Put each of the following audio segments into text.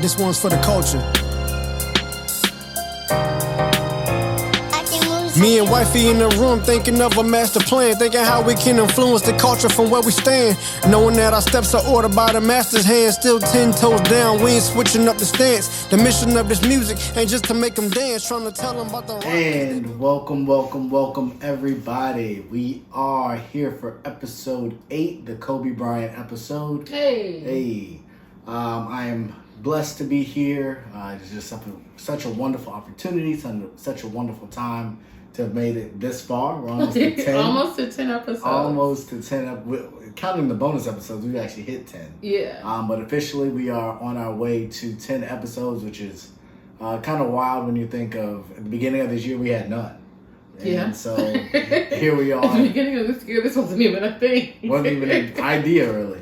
This one's for the culture. Me and wifey in the room thinking of a master plan, thinking how we can influence the culture from where we stand. Knowing that our steps are ordered by the master's hand, still 10 toes down, we ain't switching up the stance. The mission of this music ain't just to make them dance, trying to tell them about the... And welcome everybody. We are here for episode 8, the Kobe Bryant episode. Hey. I am blessed to be here. It's just such a wonderful opportunity, such a wonderful time to have made it this far. We're almost to 10. Almost to 10 episodes. Almost to 10. Counting the bonus episodes, we've actually hit 10. Yeah. But officially, we are on our way to 10 episodes, which is kind of wild when you think of at the beginning of this year, we had none. And so here we are. At the beginning of this year, this wasn't even a thing. Wasn't even an idea, really.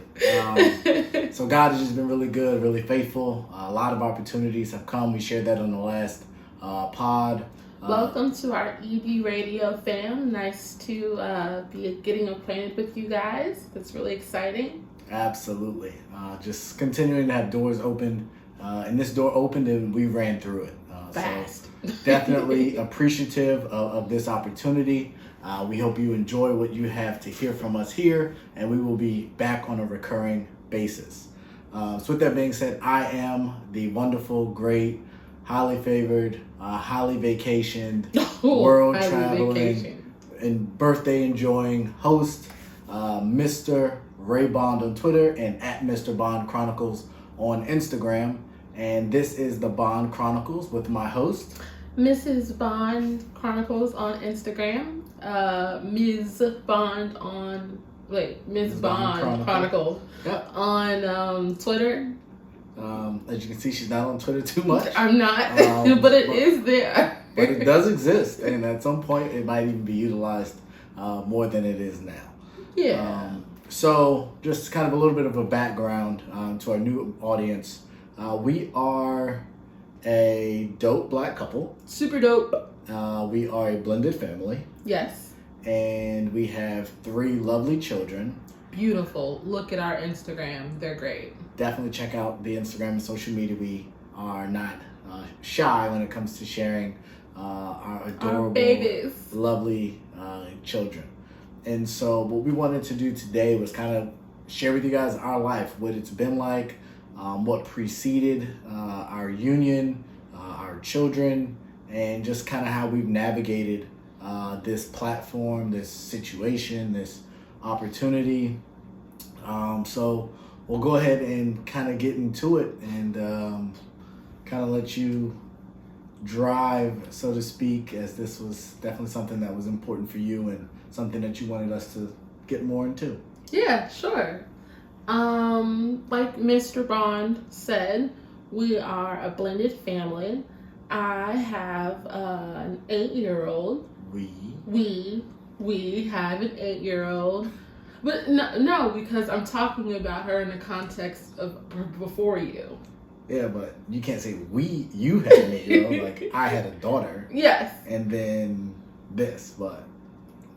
So God has just been really good, really faithful. A lot of opportunities have come. We shared that on the last pod. Welcome to our EB Radio fam. Nice to be getting acquainted with you guys. That's really exciting. Absolutely. Just continuing to have doors open. And this door opened and we ran through it. Fast. So definitely appreciative of this opportunity. We hope you enjoy what you have to hear from us here, and we will be back on a recurring basis. So with that being said, I am the wonderful, great, highly favored, highly vacationed, world traveling, and birthday enjoying host, Mr. Ray Bond on Twitter and at Mr. Bond Chronicles on Instagram. And this is the Bond Chronicles with my host, Mrs. Bond Chronicles on Instagram, Ms. Bond on, Ms. Bond Chronicles on Twitter. As you can see, she's not on Twitter too much. I'm not, but it is there. But it does exist, and at some point it might even be utilized more than it is now. Yeah. So just kind of a little bit of a background to our new audience. We are a dope black couple. Super dope. We are a blended family. Yes. And we have 3 lovely children. Beautiful. Look at our Instagram. They're great. Definitely check out the Instagram and social media. We are not shy when it comes to sharing our adorable, our babies, lovely children. And so what we wanted to do today was kind of share with you guys our life, what it's been like, what preceded our union, our children, and just kind of how we've navigated this platform, this situation, this opportunity. So we'll go ahead and kind of get into it and kind of let you drive, so to speak, as this was definitely something that was important for you and something that you wanted us to get more into. Yeah, sure. Like Mr. Bond said, we are a blended family. I have an 8-year-old. We have an 8-year-old. But no, because I'm talking about her in the context of before you. Yeah, but you can't say you had an 8-year-old, like I had a daughter. Yes. And then this, but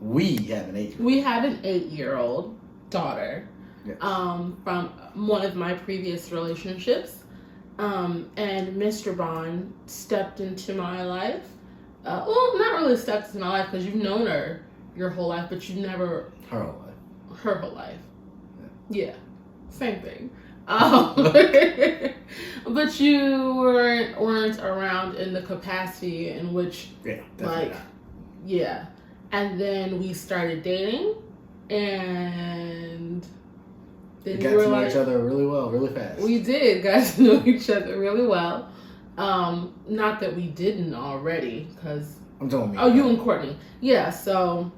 we have an 8-year-old. We have an 8-year-old daughter. Yes. From one of my previous relationships. And Mr. Bond stepped into my life. Well, not really stepped into my life because you've known her your whole life, but you never... Her whole life. Her whole life. Yeah. Same thing. But you weren't around in the capacity in which... Yeah, definitely not. Yeah. And then we started dating, and... We got to know each other really well, really fast. We did got to know each other really well. Not that we didn't already, because... I'm talking me. Oh, you and Courtney. Yeah, so...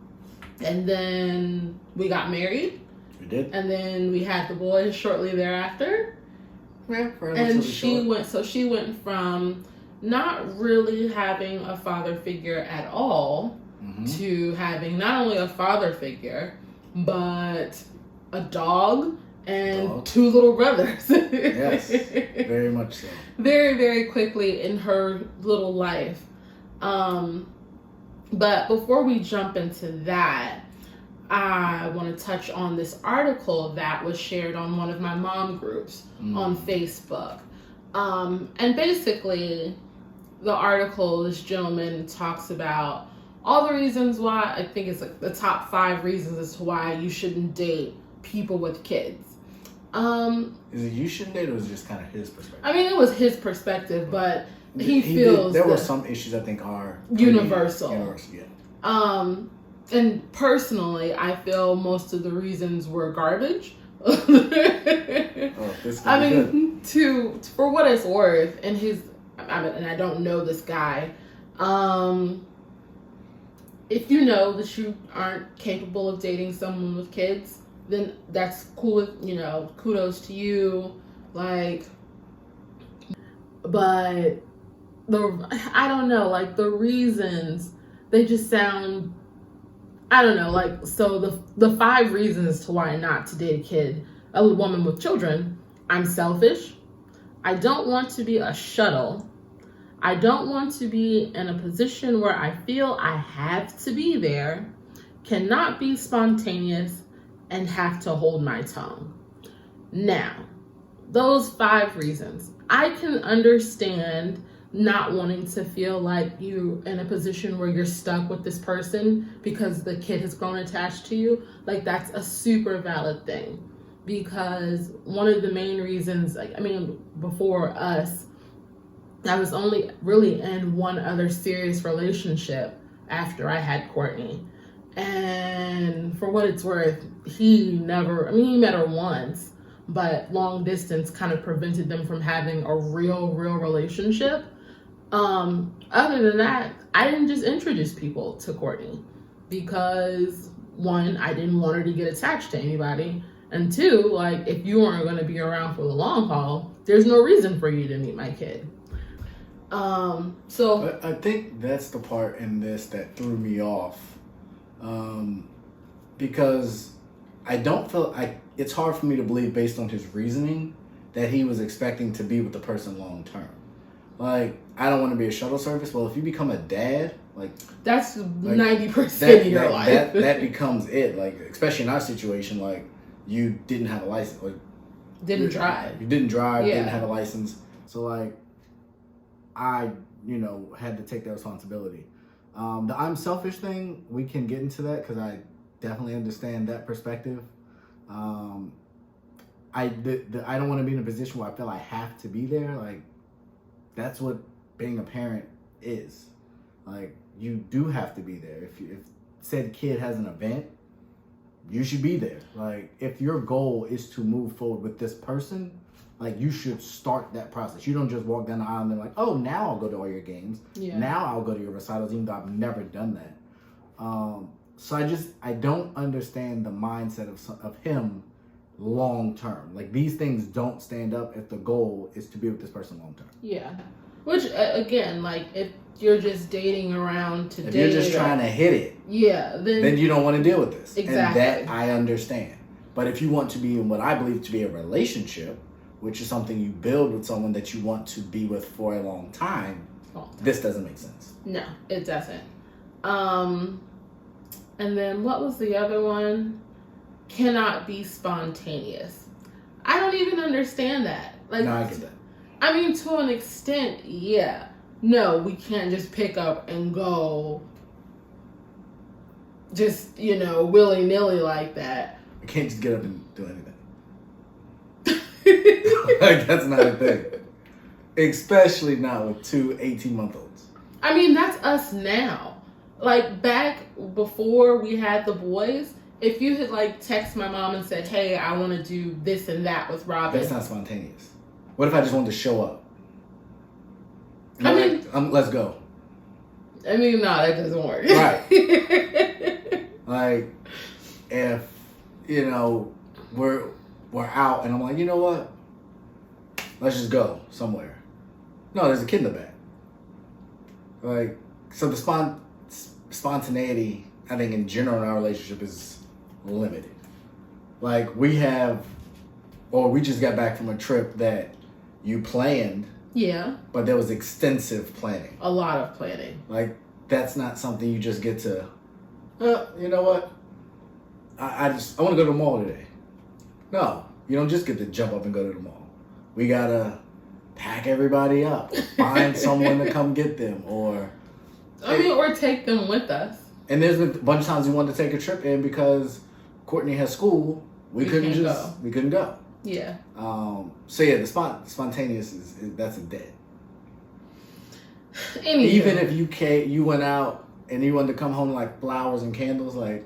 And then we got married. We did. And then we had the boys shortly thereafter. Yeah, and she went from not really having a father figure at all to having not only a father figure, but a dog and 2 little brothers. Yes, very much so. Very, very quickly in her little life. But before we jump into that, I want to touch on this article that was shared on one of my mom groups on Facebook. And basically, the article, this gentleman talks about all the reasons why. I think it's like the top 5 reasons as to why you shouldn't date people with kids. Is it you shouldn't date, or is it just kind of his perspective? I mean, it was his perspective, but he feels there were some issues I think are universal. Yeah. And personally, I feel most of the reasons were garbage. I mean, for what it's worth, and and I don't know this guy. If you know that you aren't capable of dating someone with kids, then that's cool. Kudos to you. Like, but I don't know. Like, the reasons, they just sound, I don't know. Like, so the 5 reasons to why not to date a woman with children: I'm selfish. I don't want to be a shuttle. I don't want to be in a position where I feel I have to be there, cannot be spontaneous, and have to hold my tongue. Now, those 5 reasons, I can understand not wanting to feel like you're in a position where you're stuck with this person because the kid has grown attached to you. Like, that's a super valid thing. Because one of the main reasons, before us, I was only really in one other serious relationship after I had Courtney. And for what it's worth, he met her once, but long distance kind of prevented them from having a real relationship. Other than that, I didn't just introduce people to Courtney because, 1, I didn't want her to get attached to anybody. And 2, like, if you weren't going to be around for the long haul, there's no reason for you to meet my kid. So I think that's the part in this that threw me off, because I don't feel it's hard for me to believe, based on his reasoning, that he was expecting to be with the person long term. Like, I don't want to be a shuttle service. Well, if you become a dad, that's 90% of your life. That becomes it. Like, especially in our situation, like, you didn't have a license. Like, didn't drive. You didn't drive. Yeah. Didn't have a license. So, like, I, had to take that responsibility. The I'm selfish thing, we can get into that because I definitely understand that perspective. I don't want to be in a position where I feel I have to be there. Like, that's what being a parent is. Like, you do have to be there. If said kid has an event, you should be there. Like, if your goal is to move forward with this person, like, you should start that process. You don't just walk down the aisle and be like, oh, now I'll go to all your games. Yeah. Now I'll go to your recitals, even though I've never done that. So I don't understand the mindset of him long term. Like, these things don't stand up if the goal is to be with this person long term. Yeah. Which, again, like, if you're just dating around to if date, you're just trying to hit it, yeah, then you don't want to deal with this. Exactly. And that I understand. But if you want to be in what I believe to be a relationship, which is something you build with someone that you want to be with for a long time, this doesn't make sense. No, it doesn't. And then what was the other one? Cannot be spontaneous. I don't even understand that. Like, no, I get that. I mean, to an extent, yeah. No, we can't just pick up and go just, willy-nilly like that. We can't just get up and do anything. Like, that's not a thing. Especially not with 2 18-month-olds. I mean, that's us now. Like, back before we had the boys, if you had, like, text my mom and said, hey, I want to do this and that with Robin. That's not spontaneous. What if I just wanted to show up? Let's go. I mean, no, that doesn't work. Right. Like, if, we're out and I'm like, you know what? Let's just go somewhere. No, there's a kid in the back. Like, so the spontaneity, I think, in general in our relationship is limited. Like, we just got back from a trip that you planned. Yeah. But there was extensive planning. A lot of planning. Like, that's not something you just get to, you know what? I want to go to the mall today. No, you don't just get to jump up and go to the mall. We gotta pack everybody up, find someone to come get them, or take them with us. And there's been a bunch of times we wanted to take a trip in because Courtney has school. We couldn't go. Yeah. So yeah, the spontaneous is that's a dead. Anywho. Even if you went out and you wanted to come home like flowers and candles, like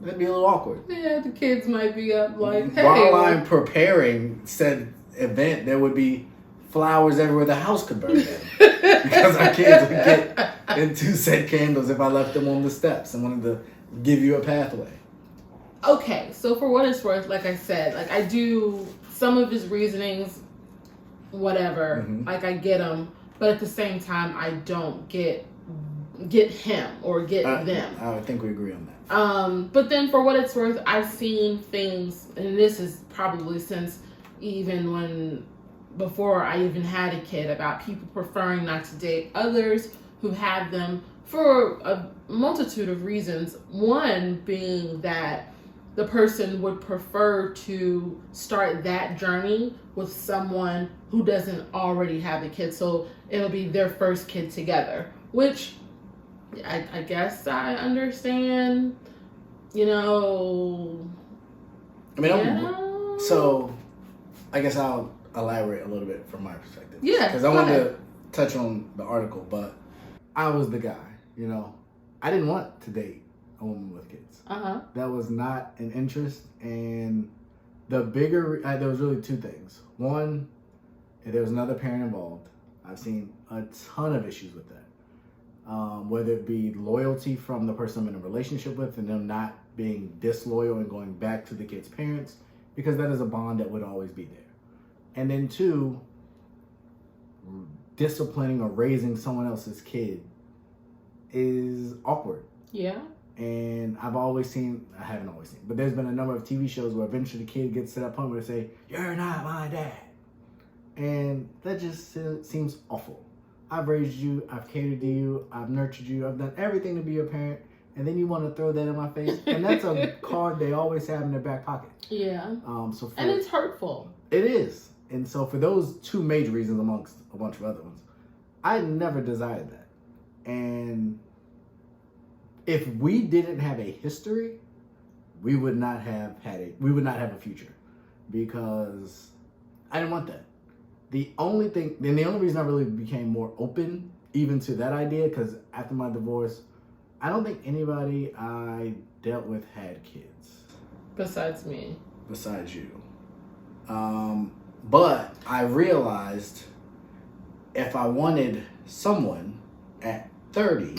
that'd be a little awkward. Yeah, the kids might be up like, hey. While I'm preparing said event, there would be flowers everywhere the house could burn down. Because our kids would get into said candles if I left them on the steps and wanted to give you a pathway. Okay, so for what it's worth, like I said, like I do some of his reasonings, whatever, like I get them, but at the same time, I don't get him or get them. I think we agree on that. But then for what it's worth, I've seen things, and this is probably since even before I even had a kid, about people preferring not to date others who have them for a multitude of reasons. One being that the person would prefer to start that journey with someone who doesn't already have a kid. So it'll be their first kid together, which I guess I understand, so I guess I'll elaborate a little bit from my perspective. Yeah. Because I wanted to touch on the article, but I was the guy, I didn't want to date a woman with kids. That was not an interest. And the bigger, there was really two things. One, if there was another parent involved, I've seen a ton of issues with that. Whether it be loyalty from the person I'm in a relationship with and them not being disloyal and going back to the kid's parents, because that is a bond that would always be there. And then two, disciplining or raising someone else's kid is awkward. Yeah. And I haven't always seen, but there's been a number of TV shows where eventually the kid gets set up home and say, "You're not my dad." And that just seems awful. I've raised you, I've catered to you, I've nurtured you, I've done everything to be your parent, and then you want to throw that in my face? And that's a card they always have in their back pocket. Yeah. And it's hurtful. It is. And so for those two major reasons amongst a bunch of other ones, I never desired that. And if we didn't have a history, we would not have a future, because I didn't want that. The only reason I really became more open even to that idea, because after my divorce, I don't think anybody I dealt with had kids. Besides me. Besides you. But I realized if I wanted someone at 30,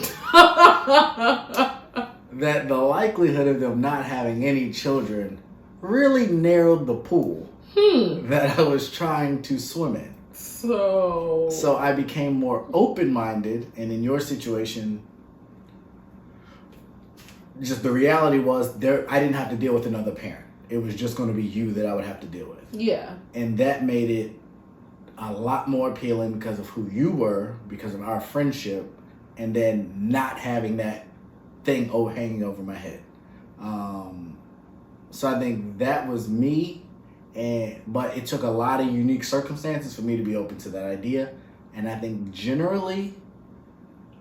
that the likelihood of them not having any children really narrowed the pool that I was trying to swim in. So I became more open-minded, and in your situation, just the reality was I didn't have to deal with another parent. It was just going to be you that I would have to deal with. Yeah. And that made it a lot more appealing because of who you were, because of our friendship, and then not having that thing hanging over my head. So I think that was me. But it took a lot of unique circumstances for me to be open to that idea. And I think generally,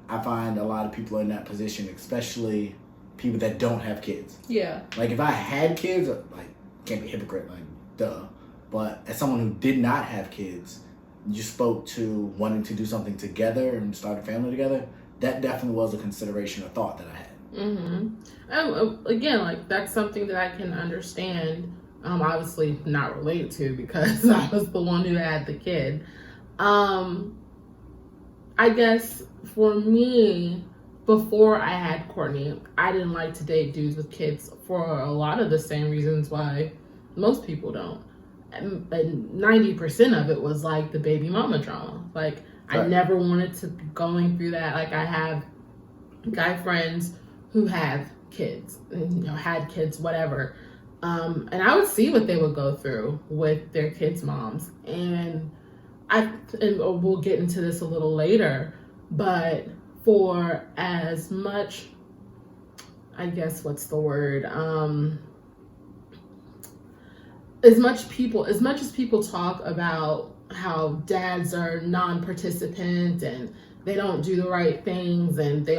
I find a lot of people in that position, especially people that don't have kids. Yeah. Like if I had kids, can't be a hypocrite, duh. But as someone who did not have kids, you spoke to wanting to do something together and start a family together. That definitely was a consideration or thought that I had. Again, that's something that I can understand. Obviously not related to, because I was the one who had the kid. I guess for me, before I had Courtney, I didn't like to date dudes with kids for a lot of the same reasons why most people don't. And 90% of it was the baby mama drama. Right. I never wanted to be going through that. I have guy friends who have kids, had kids, whatever. And I would see what they would go through with their kids' moms. And we'll get into this a little later, but for as much, I guess, what's the word? As much as people talk about how dads are non-participant and they don't do the right things and they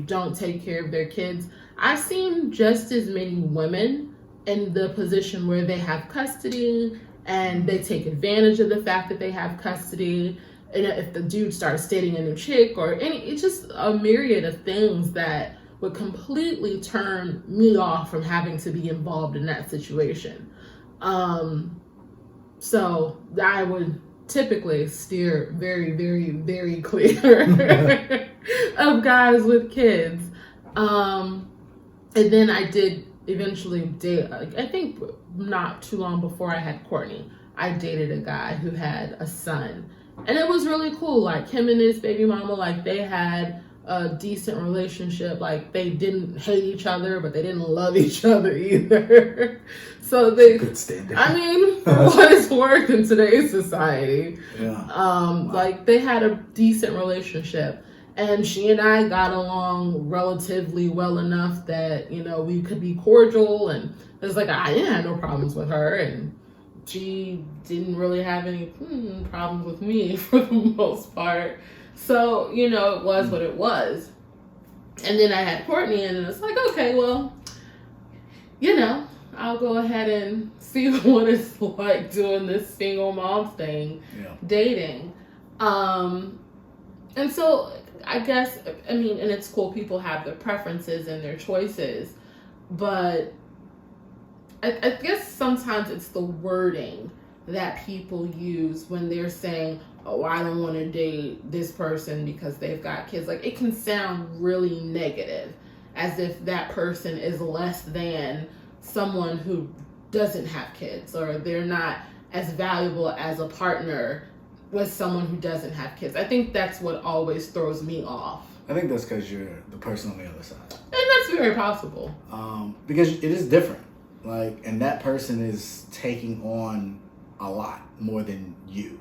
don't take care of their kids. I've seen just as many women in the position where they have custody and they take advantage of the fact that they have custody. And if the dude starts dating a new chick or it's just a myriad of things that would completely turn me off from having to be involved in that situation. So I would typically steer very, very, very clear of guys with kids. And then I did eventually date, I think not too long before I had Courtney, I dated a guy who had a son. And it was really cool. Like him and his baby mama, like they had a decent relationship. Like they didn't hate each other, but they didn't love each other either. So they, good standard. I mean, for what it's worth in today's society. Yeah. Like they had a decent relationship. And she and I got along relatively well enough that, we could be cordial. And it's like, I didn't have no problems with her. And she didn't really have any problems with me for the most part. So, it was what it was. And then I had Courtney, and it's like, okay, well, I'll go ahead and see what it's like doing this single mom thing, dating. And so I guess, and it's cool, people have their preferences and their choices, but I guess sometimes it's the wording that people use when they're saying, oh, I don't want to date this person because they've got kids. Like, it can sound really negative, as if that person is less than someone who doesn't have kids, or they're not as valuable as a partner with someone who doesn't have kids. I think that's what always throws me off. I think that's because you're the person on the other side. And that's very possible. Because it is different. Like, and that person is taking on a lot more than you.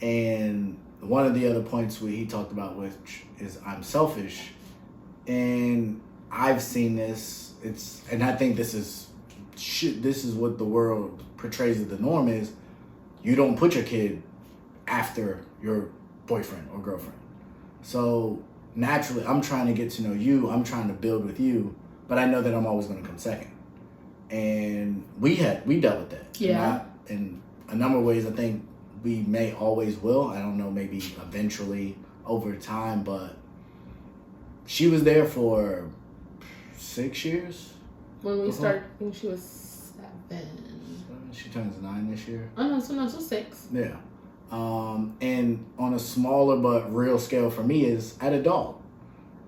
And one of the other points where he talked about, which is I'm selfish, and I've seen this. And I think this is what the world portrays as the norm is. You don't put your kid after your boyfriend or girlfriend. So naturally, I'm trying to get to know you. I'm trying to build with you, but I know that I'm always going to come second. And we dealt with that. Yeah. In a number of ways, I think we may always will. I don't know, maybe eventually over time, but she was there for 6 years. When we started, I think she was 7. She turns 9 this year. Oh, no, so 6. Yeah. And on a smaller but real scale for me is I had a dog.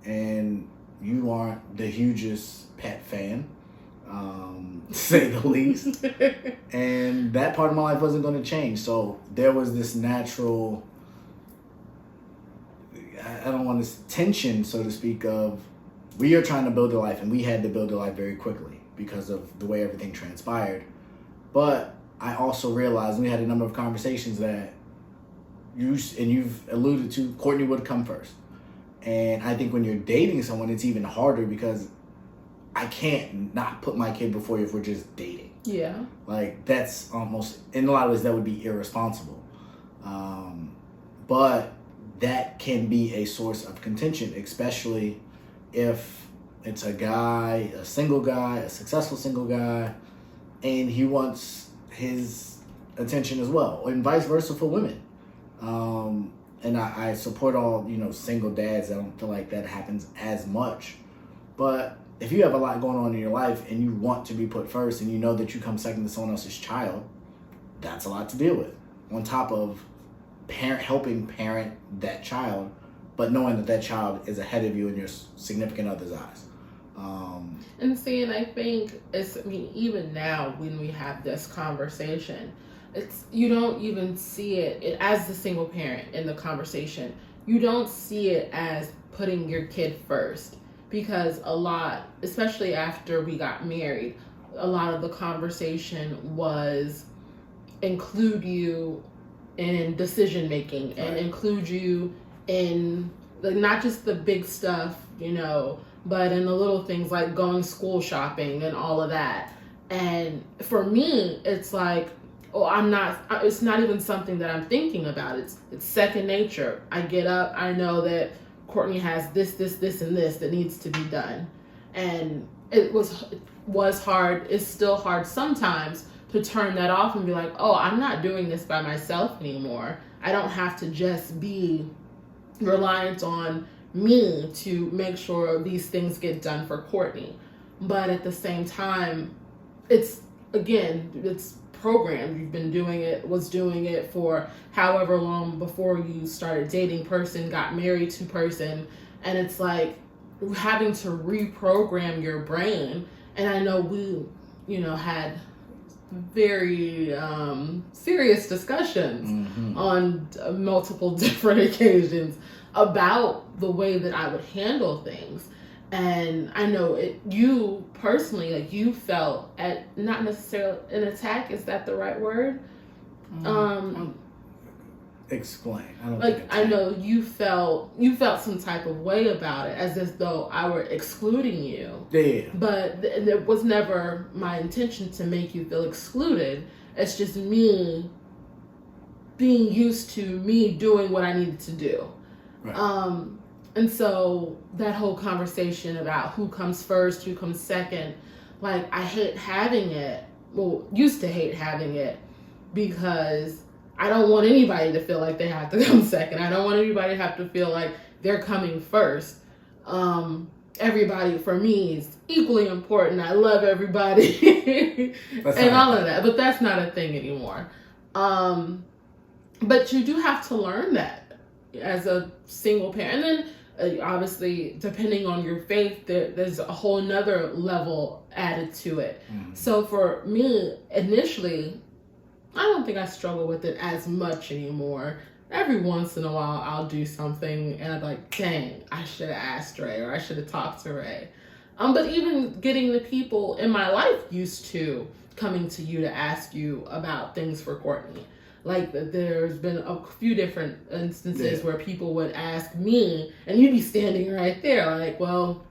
And you aren't the hugest pet fan, to say the least. And that part of my life wasn't going to change. So there was this natural, I don't want this tension, so to speak, of we are trying to build a life, and we had to build a life very quickly because of the way everything transpired. But I also realized, and we had a number of conversations, that you've alluded to, Courtney would come first. And I think when you're dating someone, it's even harder because I can't not put my kid before you if we're just dating. Yeah. Like, that's almost, in a lot of ways, that would be irresponsible. But that can be a source of contention, especially if it's a guy, a single guy, a successful single guy, and he wants his attention as well, and vice versa for women. And I support all, single dads. I don't feel like that happens as much. But if you have a lot going on in your life and you want to be put first, and you know that you come second to someone else's child, that's a lot to deal with. On top of helping parent that child, but knowing that that child is ahead of you in your significant other's eyes. And I think even now when we have this conversation, you don't even see it as the single parent in the conversation. You don't see it as putting your kid first, because a lot, especially after we got married, a lot of the conversation was include you in decision making, and include you in not just the big stuff, but in the little things like going school shopping and all of that. And for me, it's like, oh, it's not even something that I'm thinking about. It's second nature. I get up, I know that Courtney has this, and this that needs to be done. And it was hard, it's still hard sometimes to turn that off and be like, oh, I'm not doing this by myself anymore. I don't have to just be reliant on me to make sure these things get done for Courtney. But at the same time, it's programmed. You've been doing it for however long before you started dating person, got married to person, and it's like having to reprogram your brain. And I know we, had very serious discussions on multiple different occasions about the way that I would handle things. And I know you personally, like, you felt at not necessarily an attack. Is that the right word? Explain. I know you felt some type of way about it, as if though I were excluding you. Yeah. But it was never my intention to make you feel excluded. It's just me being used to me doing what I needed to do. Right. And so that whole conversation about who comes first, who comes second, like, I hate having it. Well, used to hate having it, because I don't want anybody to feel like they have to come second. I don't want anybody to have to feel like they're coming first. Everybody for me is equally important. I love everybody and all of that, but that's not a thing anymore. But you do have to learn that as a single parent. And then obviously, depending on your faith, there's a whole nother level added to it. So for me, initially, I don't think I struggle with it as much anymore. Every once in a while, I'll do something and I'm like, dang, I should have asked Ray, or I should have talked to Ray. But even getting the people in my life used to coming to you to ask you about things for Courtney. Like, there's been a few different instances where people would ask me, and you'd be standing right there, like, well,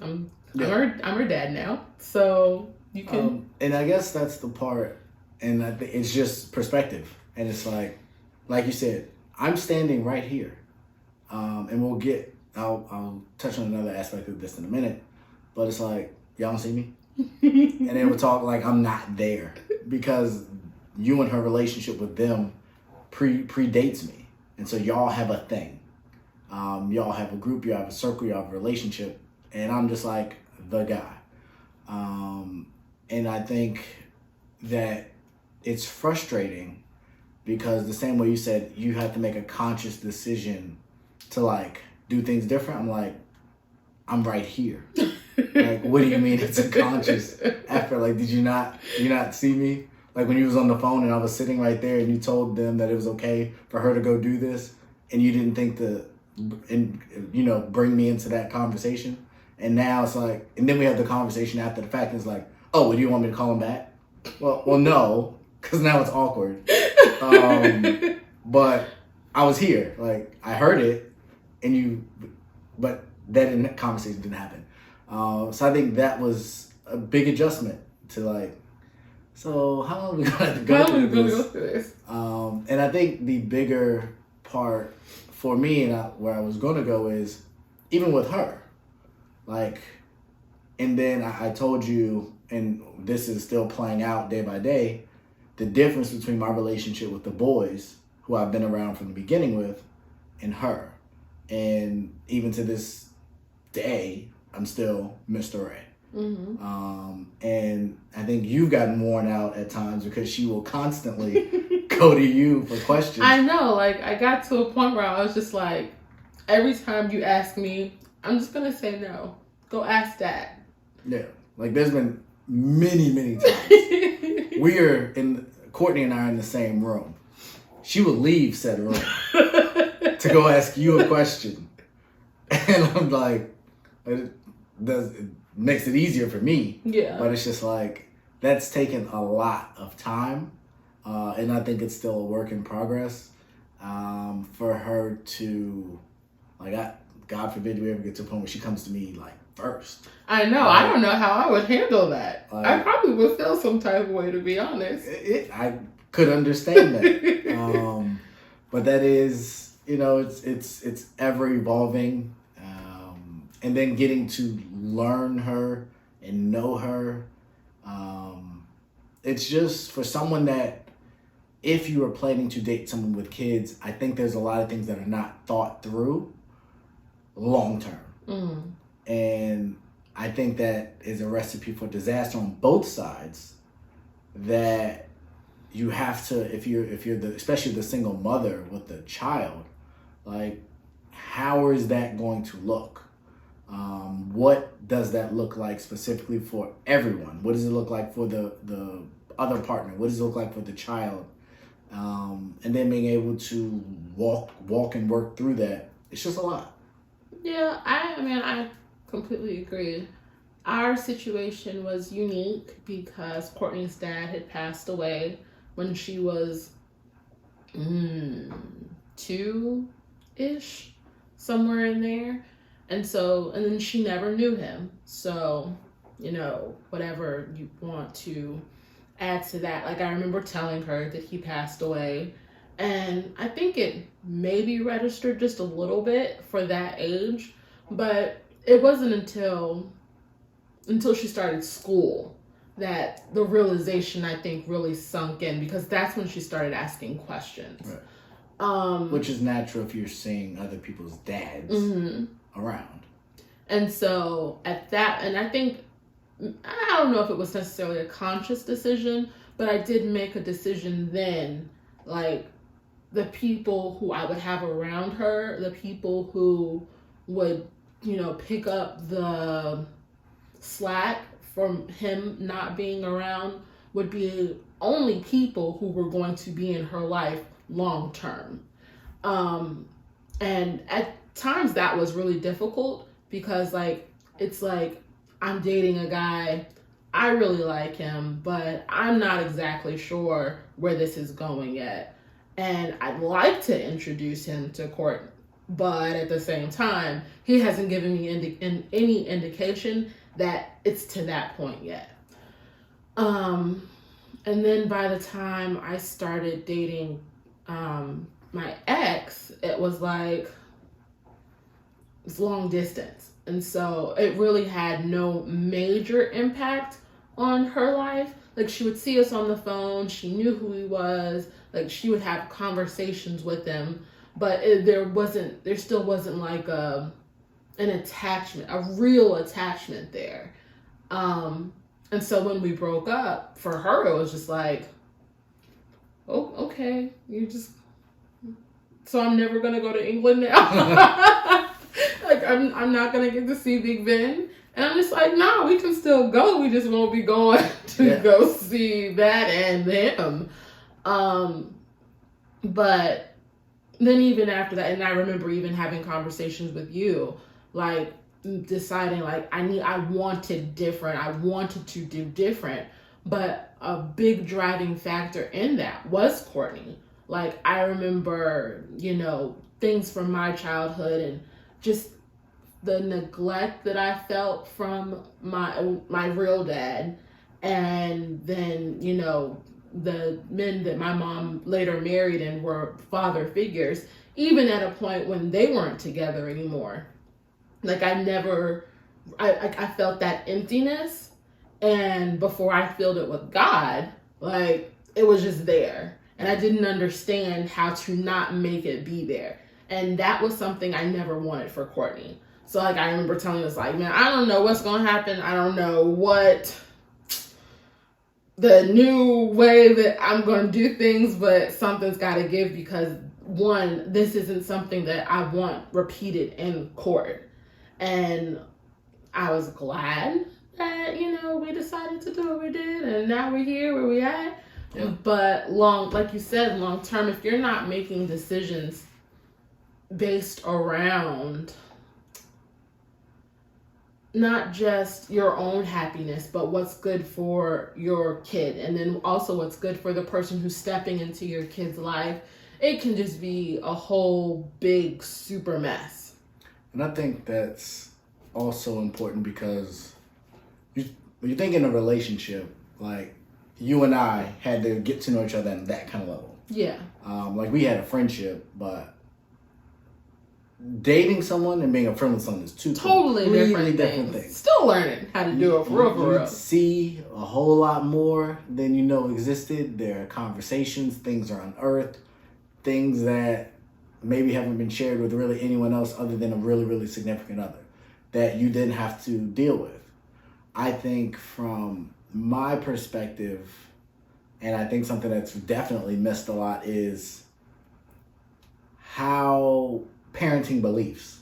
I'm her dad now, so you can. And I guess that's the part, and I think it's just perspective, and it's like you said, I'm standing right here, and I'll touch on another aspect of this in a minute, but it's like, y'all don't see me, and they would talk like I'm not there, because you and her relationship with them predates me. And so y'all have a thing. Y'all have a group, you have a circle, you have a relationship. And I'm just like the guy. And I think that it's frustrating, because the same way you said you have to make a conscious decision to, like, do things different. I'm like, I'm right here. Like, what do you mean it's a conscious effort? Like, did you not see me? Like, when you was on the phone and I was sitting right there and you told them that it was okay for her to go do this, and you didn't think bring me into that conversation. And now it's like, and then we have the conversation after the fact, and it's like, oh, well, do you want me to call him back? Well, no, because now it's awkward. But I was here, like, I heard it, but that conversation didn't happen. So I think that was a big adjustment to, like, so how long are we going to have to go through this? And I think the bigger part for me, and where I was going to go, is even with her. Like, and then I told you, and this is still playing out day by day, the difference between my relationship with the boys, who I've been around from the beginning with, and her. And even to this day, I'm still Mr. Ray. And I think you've gotten worn out at times, because she will constantly go to you for questions. I know, like, I got to a point where I was just like, every time you ask me, I'm just gonna say no. Go ask Dad. Yeah, like, there's been many, many times. Courtney and I are in the same room. She would leave said room to go ask you a question, and I'm like, it makes it easier for me. Yeah. But it's just like, that's taken a lot of time. And I think it's still a work in progress. For her to, like, God forbid we ever get to a point where she comes to me like first. I know. Like, I don't know how I would handle that. Like, I probably would feel some type of way, to be honest. I could understand that. But that is, it's ever evolving. And then getting to learn her and know her. It's just for someone that, if you are planning to date someone with kids, I think there's a lot of things that are not thought through long term. And I think that is a recipe for disaster on both sides, that you have to, if you're especially the single mother with the child, like, how is that going to look? What does that look like specifically for everyone? What does it look like for the other partner? What does it look like for the child? And then being able to walk and work through that. It's just a lot. Yeah, I completely agree. Our situation was unique because Courtney's dad had passed away when she was 2-ish, somewhere in there. And then she never knew him. So, whatever you want to add to that. Like, I remember telling her that he passed away. And I think it maybe registered just a little bit for that age. But it wasn't until she started school that the realization, I think, really sunk in. Because that's when she started asking questions. Right. Which is natural if you're seeing other people's dads around. And so at that, and I think, I don't know if it was necessarily a conscious decision, but I did make a decision then, like, the people who I would have around her, the people who would, pick up the slack from him not being around, would be only people who were going to be in her life long term. And at times that was really difficult because, like, it's like I'm dating a guy, I really like him, but I'm not exactly sure where this is going yet. And I'd like to introduce him to Courtney, but at the same time, he hasn't given me any indication that it's to that point yet. And then by the time I started dating my ex, it was like, it's long distance. And so it really had no major impact on her life. Like, she would see us on the phone. She knew who he was. Like, she would have conversations with him. But there still wasn't like an attachment, a real attachment there. And so when we broke up, for her, it was just like, oh, okay, so I'm never going to go to England now. Like, I'm not going to get to see Big Ben. And I'm just like, no, we can still go. We just won't be going to go see that and them. But then even after that, and I remember even having conversations with you, like, deciding, like, I wanted different. I wanted to do different. But a big driving factor in that was Courtney. Like, I remember, things from my childhood and just the neglect that I felt from my real dad, and then, the men that my mom later married and were father figures, even at a point when they weren't together anymore. Like, I felt that emptiness, and before I filled it with God, like, it was just there. And I didn't understand how to not make it be there. And that was something I never wanted for Courtney. So, like, I remember telling us, like, man, I don't know what's going to happen. I don't know what the new way that I'm going to do things, but something's got to give because, one, this isn't something that I want repeated in court. And I was glad that, we decided to do what we did, and now we're here where we at. Yeah. But like you said, long term, if you're not making decisions based around not just your own happiness, but what's good for your kid, and then also what's good for the person who's stepping into your kid's life, it can just be a whole big super mess. And I think that's also important because when you think in a relationship, like you and I had to get to know each other at that kind of level. Yeah. Like we had a friendship, but dating someone and being a friend with someone is two totally different things. Still learning how to do it for real. You see a whole lot more than you know existed. There are conversations, things are unearthed, things that maybe haven't been shared with really anyone else other than a really, really significant other that you didn't have to deal with. I think from my perspective, and I think something that's definitely missed a lot is how parenting beliefs.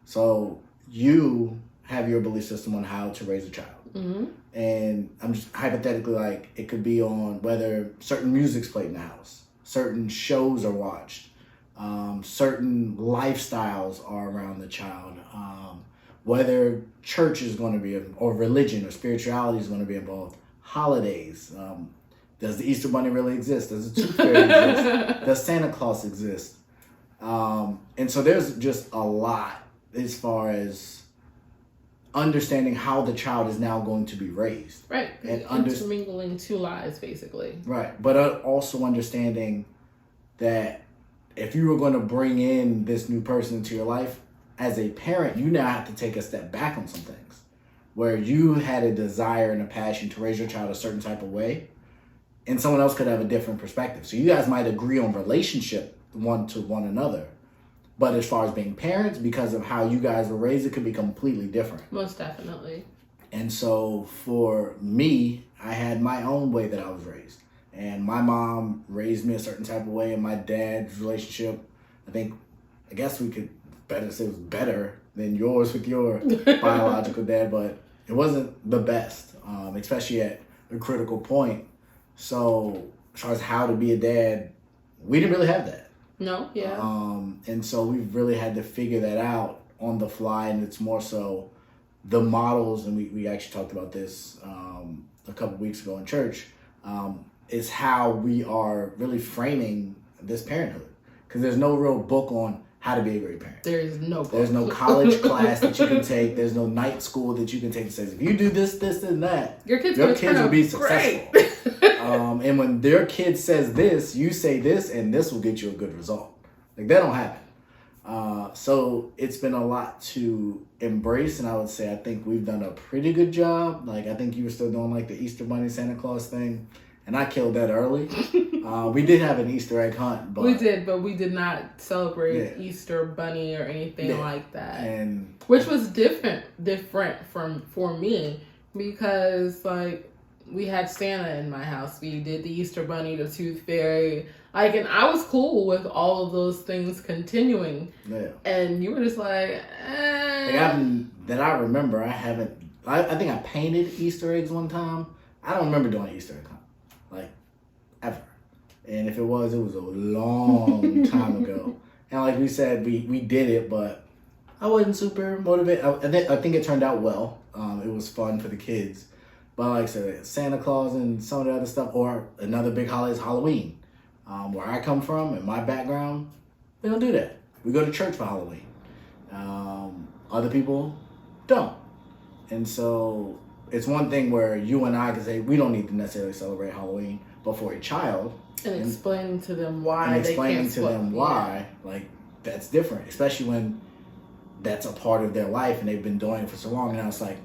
So you have your belief system on how to raise a child. Mm-hmm. And I'm just hypothetically like, it could be on whether certain music's played in the house, certain shows are watched, certain lifestyles are around the child, whether church is going to be, or religion or spirituality is going to be involved, holidays. Does the Easter Bunny really exist? Does the Tooth Fairy exist? Does Santa Claus exist? And so there's just a lot as far as understanding how the child is now going to be raised. Right. And intermingling two lives, basically. Right. But also understanding that if you were going to bring in this new person into your life, as a parent, you now have to take a step back on some things. Where you had a desire and a passion to raise your child a certain type of way, and someone else could have a different perspective. So you guys might agree on relationship one to one another, but as far as being parents, because of how you guys were raised, it could be completely different. Most definitely. And so for me, I had my own way that I was raised. And my mom raised me a certain type of way, and my dad's relationship, I guess we could better say it was better than yours with your biological dad, but it wasn't the best, especially at a critical point. So as far as how to be a dad, we didn't really have that. No, yeah. And so we've really had to figure that out on the fly, and it's more so the models, and we actually talked about this a couple weeks ago in church, is how we are really framing this parenthood. Because there's no real book on how to be a great parent. There is no book. There's no college class that you can take. There's no night school that you can take that says, if you do this, this, and that, your kids will be successful. And when their kid says this, you say this, and this will get you a good result. Like, that don't happen. So it's been a lot to embrace, and I would say I think we've done a pretty good job. Like, I think you were still doing like the Easter Bunny Santa Claus thing, and I killed that early. We did have an Easter egg hunt, but we did not celebrate Easter Bunny or anything like that, which was different for me, because like we had Santa in my house. We did the Easter Bunny, the Tooth Fairy, and I was cool with all of those things continuing. Yeah. And you were just like, that I remember, I think I painted Easter eggs one time. I don't remember doing an Easter egg hunt, like, ever. And if it was a long time ago. And like we said, we did it, but I wasn't super motivated. I think it turned out well. It was fun for the kids. But like I said, Santa Claus and some of the other stuff, or another big holiday is Halloween. Where I come from, in my background, we don't do that. We go to church for Halloween. Other people don't. And so it's one thing where you and I can say, we don't need to necessarily celebrate Halloween, but for a child, and explaining to them why they can't like, that's different, especially when that's a part of their life and they've been doing it for so long. And now it's like,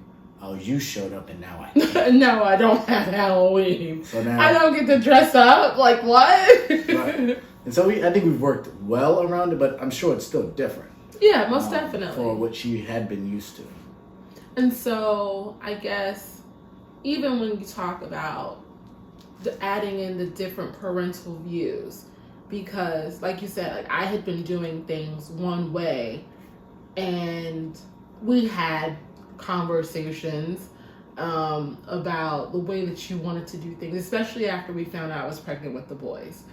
oh, you showed up and now I no, I don't have Halloween. So now I don't get to dress up. Like, what? Right. And so I think we've worked well around it, but I'm sure it's still different. Yeah, most definitely. For what she had been used to. And so I guess even when you talk about adding in the different parental views, because like you said, like I had been doing things one way, and we had conversations about the way that you wanted to do things, especially after we found out I was pregnant with the boys.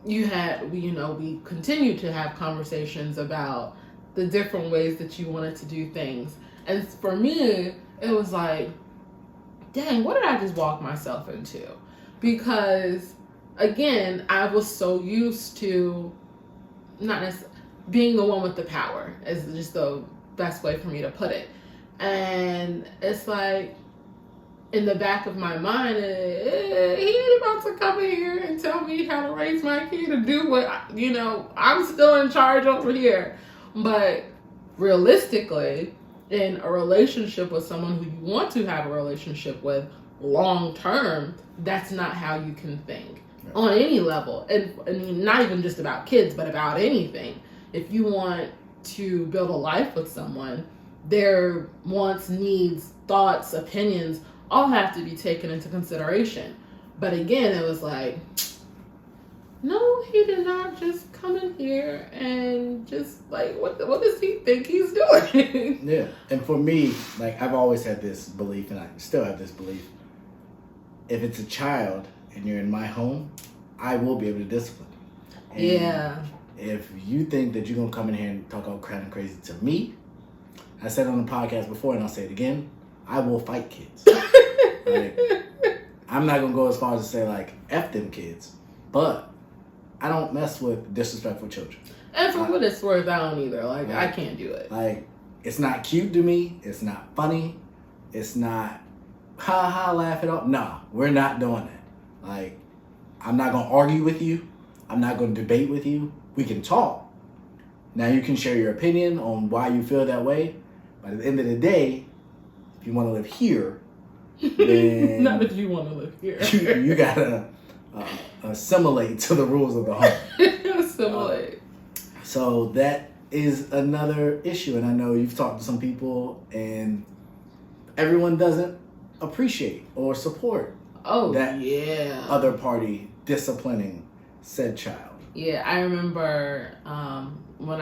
We continued to have conversations about the different ways that you wanted to do things. And for me, it was like, dang, what did I just walk myself into? Because, again, I was so used to not necessarily being the one with the power as just the best way for me to put it. And it's like, in the back of my mind, he ain't about to come in here and tell me how to raise my kid to do what, I'm still in charge over here. But realistically, in a relationship with someone who you want to have a relationship with long term, that's not how you can think on any level. And I mean, not even just about kids, but about anything. If you want to build a life with someone, their wants, needs, thoughts, opinions all have to be taken into consideration. But again, it was like, no, he did not just come in here and just like, what does he think he's doing? Yeah. And for me, like, I've always had this belief, and I still have this belief, if it's a child and you're in my home, I will be able to discipline. And yeah. If you think that you're going to come in here and talk all kind of crazy to me, I said on the podcast before, and I'll say it again, I will fight kids. Like, I'm not going to go as far as to say, like, F them kids, but I don't mess with disrespectful children. And for what it's worth, I don't either. Like, I can't do it. Like, it's not cute to me. It's not funny. It's not, ha ha, laugh it off. Nah, we're not doing that. Like, I'm not going to argue with you. I'm not going to debate with you. We can talk. Now, you can share your opinion on why you feel that way. But at the end of the day, if you want to live here, then not if you want to live here. you gotta assimilate to the rules of the home. Assimilate. So that is another issue, and I know you've talked to some people, and everyone doesn't appreciate or support that other party disciplining said child. Yeah, I remember when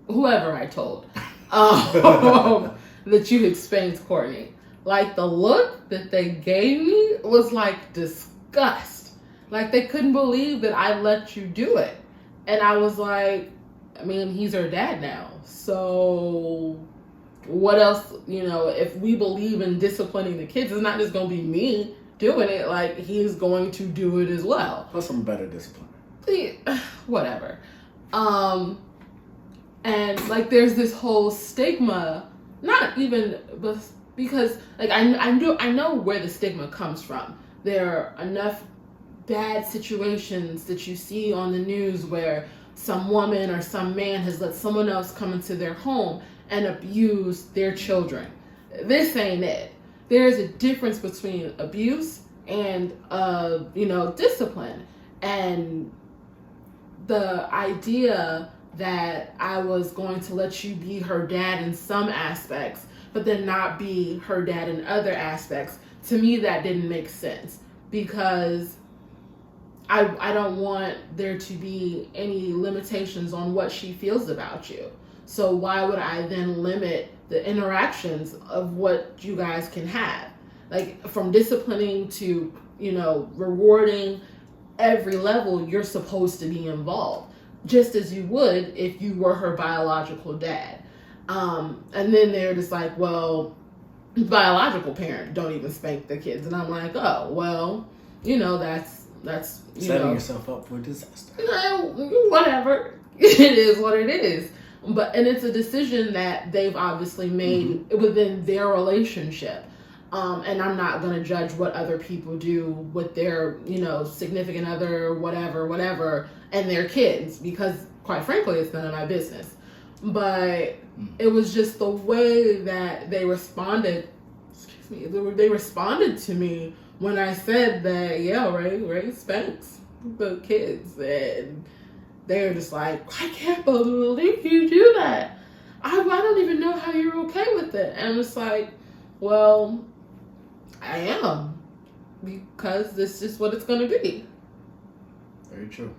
whoever I told that you had spanked Courtney. Like, the look that they gave me was like disgust. Like, they couldn't believe that I let you do it. And I was like, I mean, he's her dad now. So what else, if we believe in disciplining the kids, it's not just going to be me doing it. Like, he's going to do it as well. Plus some better discipline. Whatever. And like, there's this whole stigma, not even because like I know where the stigma comes from. There are enough bad situations that you see on the news where some woman or some man has let someone else come into their home and abuse their children. This ain't it. There's a difference between abuse and discipline. And the idea that I was going to let you be her dad in some aspects, but then not be her dad in other aspects, to me that didn't make sense, because I don't want there to be any limitations on what she feels about you. So why would I then limit the interactions of what you guys can have? Like, from disciplining to, rewarding, every level you're supposed to be involved, just as you would if you were her biological dad. And then they're just like, well, biological parent don't even spank the kids. And I'm like, oh, well, that's setting yourself up for disaster. Whatever. It is what it is. And it's a decision that they've obviously made within their relationship. And I'm not going to judge what other people do with their, significant other, whatever, and their kids, because quite frankly, it's none of my business. But it was just the way that they responded. They responded to me when I said that, yeah, Ray spanks the kids, and they're just like, I can't believe you do that. I don't even know how you're okay with it. And it's like, well, I am, because this is what it's going to be. Very true.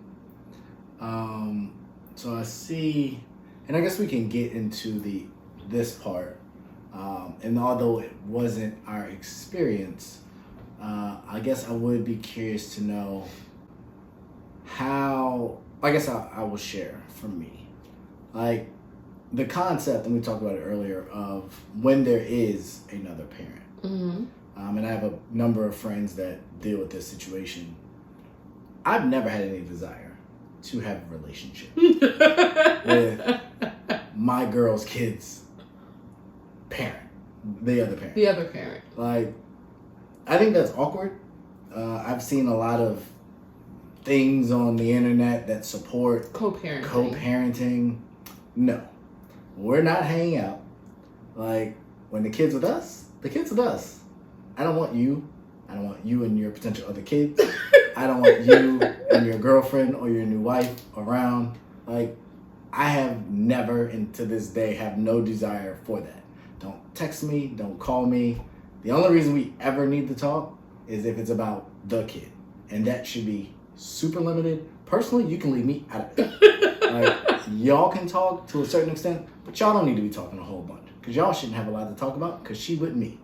So I see, and I guess we can get into this part. And although it wasn't our experience, I guess I would be curious to know how, I guess I will share from me. Like, the concept, and we talked about it earlier, of when there is another parent. Mm-hmm. And I have a number of friends that deal with this situation. I've never had any desire to have a relationship with my girl's kids' parent, the other parent. The other parent. Like, I think that's awkward. I've seen a lot of things on the internet that support co-parenting. No, we're not hanging out. Like, when the kid's with us, the kid's with us. I don't want you and your potential other kids. I don't want you and your girlfriend or your new wife around. Like, I have never, and to this day, have no desire for that. Don't text me, don't call me. The only reason we ever need to talk is if it's about the kid. And that should be super limited. Personally, you can leave me out of it. Like, y'all can talk to a certain extent, but y'all don't need to be talking a whole bunch. Because y'all shouldn't have a lot to talk about, because she with me.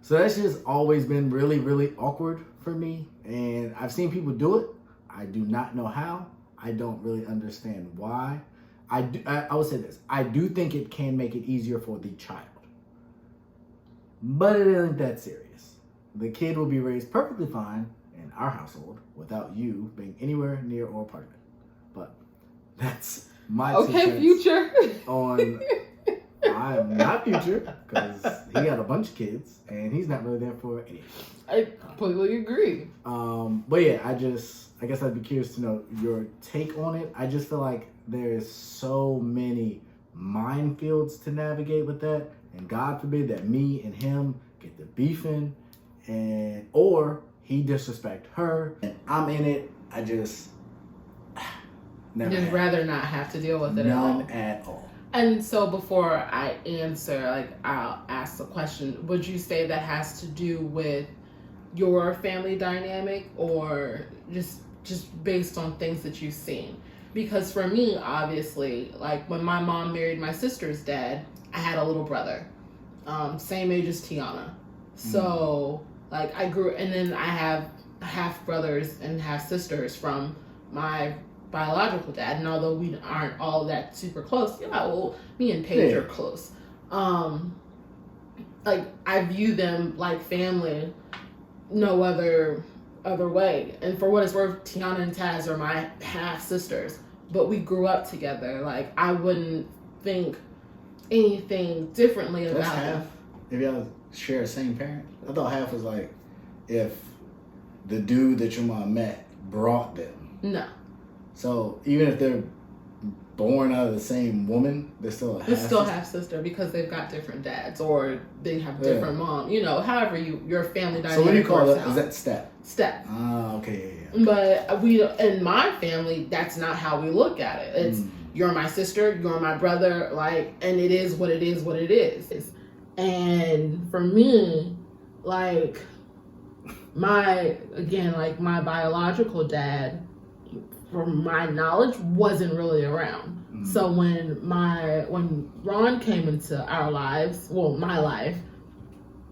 So that's just always been really, really awkward for me. And I've seen people do it. I do not know how. I don't really understand why. I would say this. I do think it can make it easier for the child. But it isn't that serious. The kid will be raised perfectly fine in our household without you being anywhere near or part of it. But that's my okay, Future. On I'm not Future, because he got a bunch of kids and he's not really there for any. I completely agree. But yeah, I guess I'd be curious to know your take on it. I just feel like there's so many minefields to navigate with that, and God forbid that me and him get to beefing, or he disrespect her and I'm in it. I just never. Just rather not have to deal with it none at all. And so before I answer, like, I'll ask the question, would you say that has to do with your family dynamic, or just based on things that you've seen? Because for me, obviously, like, when my mom married my sister's dad, I had a little brother, same age as Tiana. So, like, I grew, and then I have half brothers and half sisters from my biological dad, and although we aren't all that super close, well, me and Paige are close. Like, I view them like family, no other way. And for what it's worth, Tiana and Taz are my half sisters, but we grew up together. Like, I wouldn't think anything differently about half. If y'all share the same parent, I thought half was like if the dude that your mom met brought them. No. So even if they're born out of the same woman, they're still a half. They're still half sister because they've got different dads, or they have different mom. However your family dynamic. So what do you call that? Is that step? Step. Ah, okay, yeah. But we, in my family, that's not how we look at it. It's you're my sister, you're my brother, like, and it is what it is. What it is. And for me, like, my biological dad, from my knowledge, wasn't really around. So when Ron came into our lives, well, my life,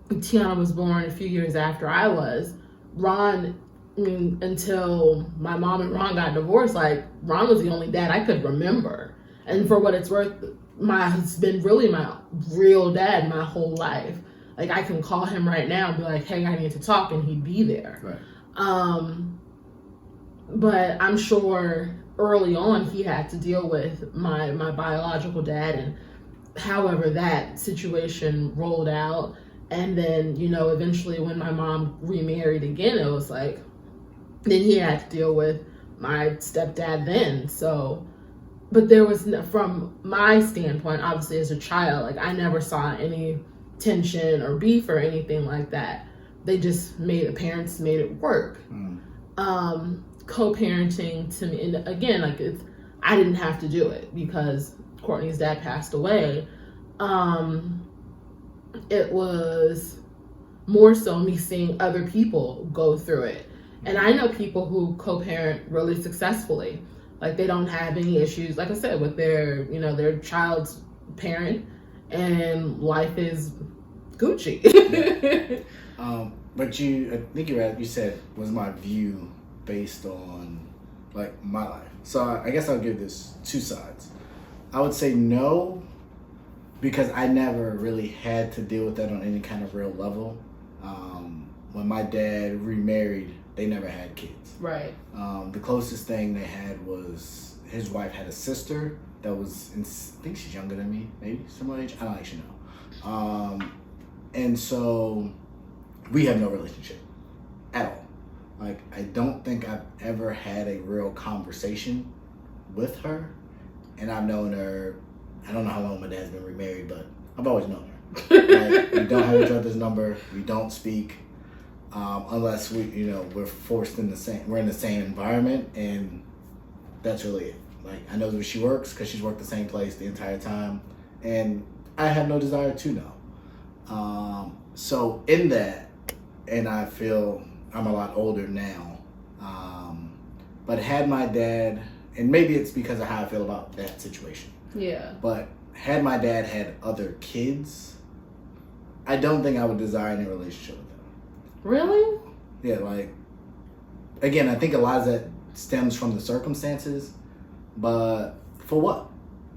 Tiana was born a few years after I was. Ron, until my mom and Ron got divorced, like, Ron was the only dad I could remember. And for what it's worth, he's been really my real dad my whole life. Like, I can call him right now and be like, hey, I need to talk, and he'd be there. Right. But I'm sure early on he had to deal with my biological dad, and however that situation rolled out. And then, eventually when my mom remarried again, it was like, then he had to deal with my stepdad then. So, but there was, from my standpoint, obviously as a child, like, I never saw any tension or beef or anything like that. They just parents made it work. Co-parenting to me, and again, like, I didn't have to do it because Courtney's dad passed away. It was more so me seeing other people go through it. And I know people who co-parent really successfully. Like, they don't have any issues, like I said, with their child's parent, and life is Gucci. But I think you said, was my view based on, like, my life. So I guess I'll give this two sides. I would say no, because I never really had to deal with that on any kind of real level. When my dad remarried, they never had kids. Right. The closest thing they had was his wife had a sister that was, I think she's younger than me, maybe similar age. I don't actually know. And so we have no relationship at all. Like, I don't think I've ever had a real conversation with her. And I've known her, I don't know how long my dad's been remarried, but I've always known her. Like, we don't have each other's number. We don't speak unless we're forced in we're in the same environment, and that's really it. Like, I know where she works because she's worked the same place the entire time, and I have no desire to know. So in that, and I feel I'm a lot older now, but had my dad, and maybe it's because of how I feel about that situation. Yeah. But had my dad had other kids, I don't think I would desire any relationship with them. Really? Yeah, like, again, I think a lot of that stems from the circumstances, but for what?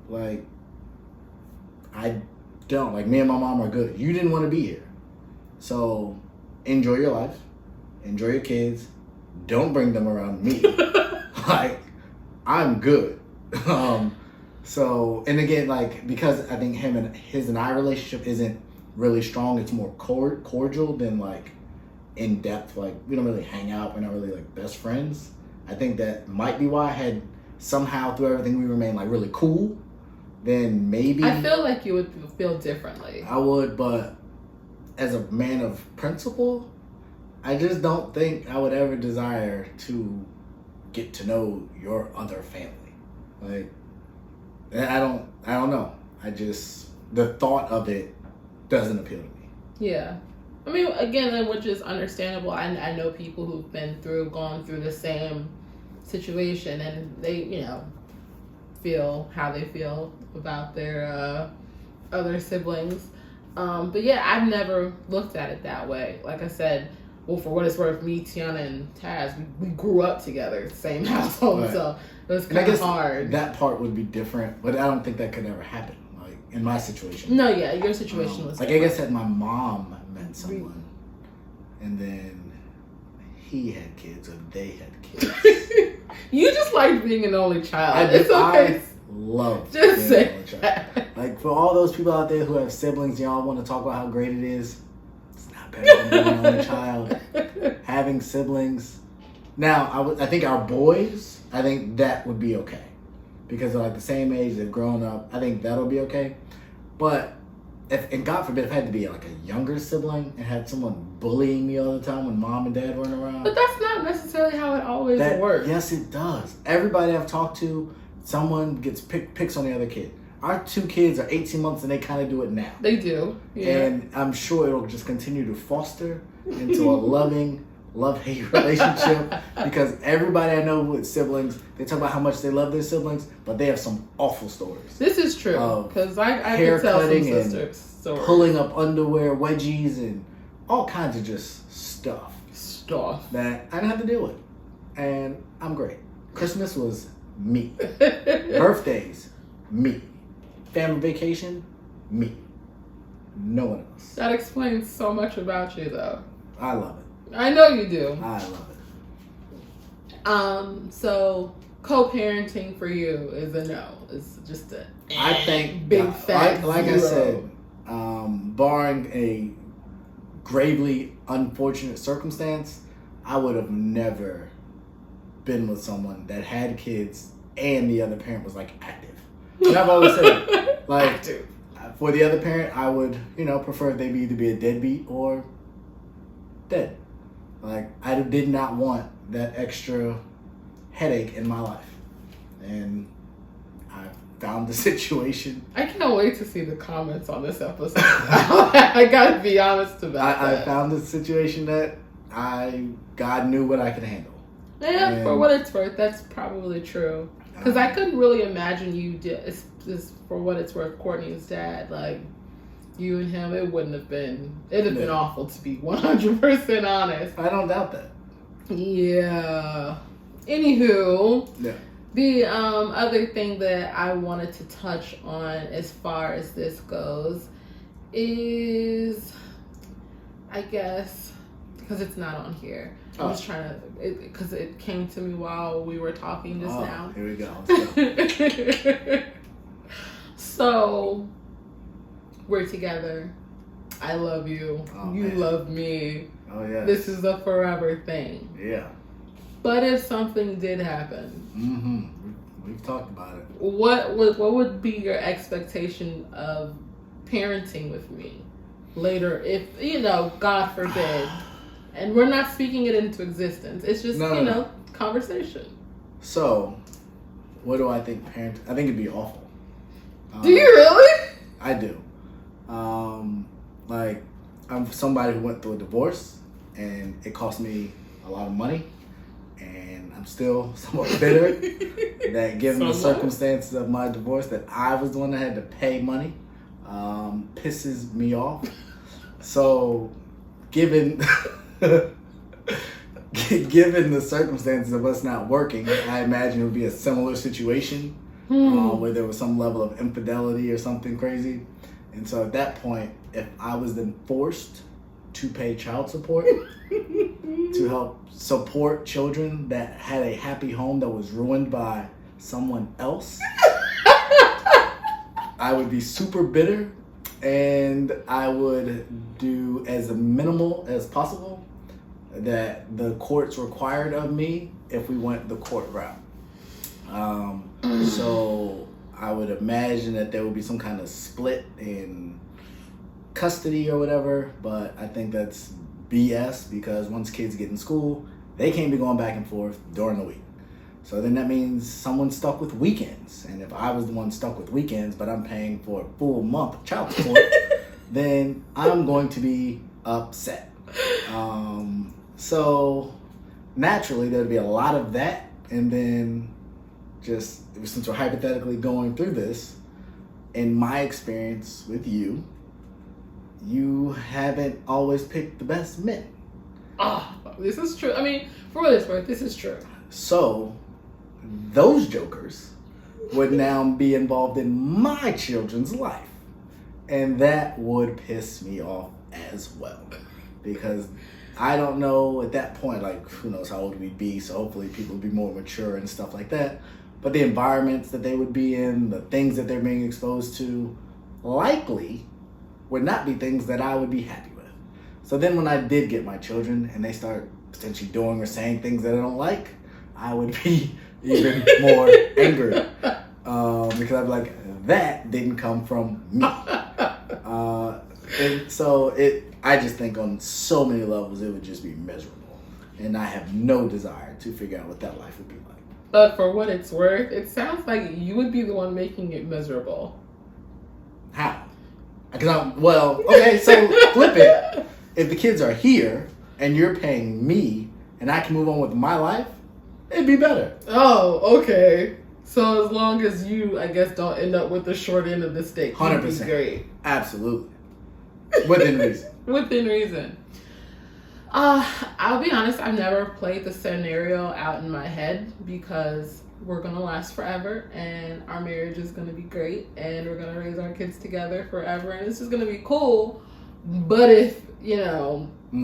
Like, I don't. Like, me and my mom are good. You didn't want to be here. So, enjoy your life. Enjoy your kids. Don't bring them around me. Like, I'm good. So, and again, like, because I think his and I relationship isn't really strong, it's more cordial than, like, in depth. Like, we don't really hang out. We're not really, like, best friends. I think that might be why I had somehow through everything we remain, like, really cool. Then maybe I feel like you would feel differently. I would, but as a man of principle, I just don't think I would ever desire to get to know your other family. Like, I don't know. The thought of it doesn't appeal to me. Yeah. I mean, again, which is understandable. I know people who've gone through the same situation, and they, feel how they feel about their other siblings. But yeah, I've never looked at it that way. Like I said, well, for what it's worth, me, Tiana, and Taz, we grew up together, same household, right. So it was kind of hard. That part would be different, but I don't think that could ever happen. Like, in my situation. No, yeah, your situation was like, different. I guess that my mom met someone, and then he had kids, or they had kids. You just like being an only child. I It's okay. I love Just being an say only child. that. Like, for all those people out there who have siblings, y'all want to talk about how great it is. It's not better than being an only child. Having siblings. Now, I think our boys, I think that would be okay. Because they're like the same age, they've grown up. I think that'll be okay. But, and God forbid, if I had to be like a younger sibling and had someone bullying me all the time when mom and dad weren't around. But that's not necessarily how it always works. Yes, it does. Everybody I've talked to, someone gets picks on the other kid. Our 2 kids are 18 months and they kind of do it now. They do. Yeah. And I'm sure it'll just continue to foster into a loving, love-hate relationship, because everybody I know with siblings, they talk about how much they love their siblings, but they have some awful stories. This is true, because I hair could tell some cutting sisters stories. Pulling up underwear, wedgies, and all kinds of just stuff that I didn't have to deal with. And I'm great. Christmas was me. Birthdays, me. Family vacation, me. No one else. That explains so much about you, though. I love it. I know you do. I love it. So co-parenting for you is a no. It's just a I think big fat like I zero. said, barring a gravely unfortunate circumstance, I would have never been with someone that had kids and the other parent was, like, active. And I've always said, like, Active. For the other parent, I would, prefer if they either be a deadbeat or dead. Like, I did not want that extra headache in my life. And I found the situation. I can't wait to see the comments on this episode. I gotta be honest about that. I found the situation that God knew what I could handle. Yeah, for what it's worth, that's probably true. Because I couldn't really imagine you just for what it's worth, Courtney's dad, like, you and him, it'd have been awful, to be 100% honest. I don't doubt that. Yeah. Anywho, yeah. The other thing that I wanted to touch on as far as this goes is, I guess, because it's not on here. Oh. I'm just trying to, because it came to me while we were talking just now. Here we go. Let's go. So, we're together. I love you. Oh, You man. love me. Oh, yeah. This is a forever thing. Yeah. But if something did happen, We've talked about it. what would be your expectation of parenting with me later? If, God forbid, and we're not speaking it into existence. It's just, No. conversation. So, what do I think I think it'd be awful. Do you really? I do. Like, I'm somebody who went through a divorce, and it cost me a lot of money, and I'm still somewhat bitter that given the circumstances of my divorce that I was the one that had to pay money, pisses me off. So, given the circumstances of us not working, I imagine it would be a similar situation where there was some level of infidelity or something crazy. And so at that point, if I was then forced to pay child support to help support children that had a happy home that was ruined by someone else, I would be super bitter, and I would do as minimal as possible that the courts required of me if we went the court route. So I would imagine that there would be some kind of split in custody or whatever, but I think that's BS because once kids get in school, they can't be going back and forth during the week. So then that means someone's stuck with weekends. And if I was the one stuck with weekends, but I'm paying for a full month of child support, then I'm going to be upset. So naturally, there'd be a lot of that. And then just, since we're hypothetically going through this, in my experience with you, you haven't always picked the best men. This is true. I mean, for what it's worth, this is true. So, those jokers would now be involved in my children's life. And that would piss me off as well. Because I don't know at that point, like, who knows how old we'd be, so hopefully people would be more mature and stuff like that. But the environments that they would be in, the things that they're being exposed to, likely would not be things that I would be happy with. So then when I did get my children and they start potentially doing or saying things that I don't like, I would be even more angry. Because I'd be like, that didn't come from me. And so I just think on so many levels it would just be miserable. And I have no desire to figure out what that life would be like. But for what it's worth, it sounds like you would be the one making it miserable. How? Because okay, so flip it. If the kids are here and you're paying me and I can move on with my life, it'd be better. Oh, okay. So as long as you, I guess, don't end up with the short end of the stick, 100%. you'd be great. Absolutely. Within reason. Within reason. I'll be honest, I've never played the scenario out in my head because we're going to last forever and our marriage is going to be great and we're going to raise our kids together forever and it's just going to be cool. But if,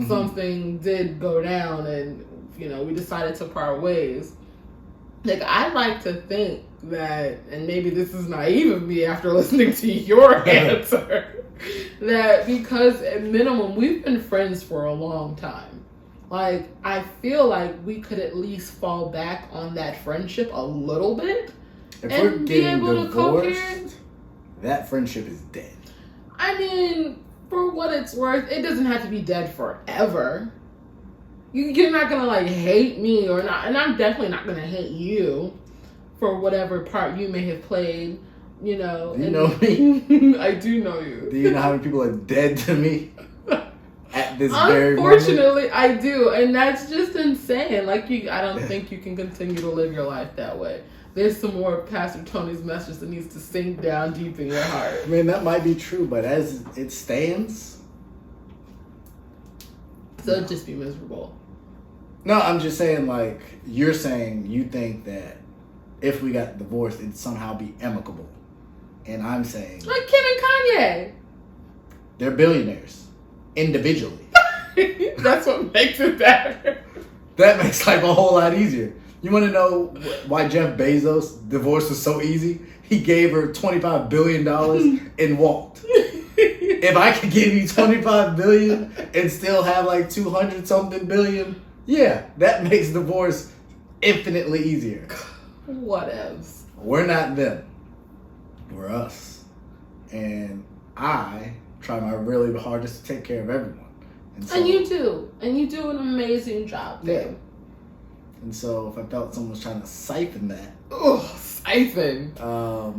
something did go down and, we decided to part ways, like, I'd like to think that, and maybe this is naive of me after listening to your answer, that because at minimum we've been friends for a long time. Like, I feel like we could at least fall back on that friendship a little bit. If and we're getting be able to co-parent. divorced, that friendship is dead. I mean, for what it's worth, it doesn't have to be dead forever. You're not gonna hate me or not, and I'm definitely not gonna hate you for whatever part you may have played. Do you know me? I do know you. Do you know how many people are dead to me at this very moment? Unfortunately, I do, and that's just insane. I don't think you can continue to live your life that way. There's some more of Pastor Tony's message that needs to sink down deep in your heart. I mean, that might be true, but as it stands, so it'd just be miserable. No, I'm just saying, you're saying you think that if we got divorced, it'd somehow be amicable. And I'm saying, Like Kim and Kanye. they're billionaires. Individually. That's what makes it better. That makes life a whole lot easier. You want to know why Jeff Bezos' divorce was so easy? He gave her $25 billion and walked. If I could give you $25 billion and still have like 200 something billion, yeah, that makes divorce infinitely easier. What else? We're not them. We're us. And I try my really hardest to take care of everyone. So, and you do. And you do an amazing job there. Yeah. And so if I felt someone was trying to siphon that. Ugh, siphon.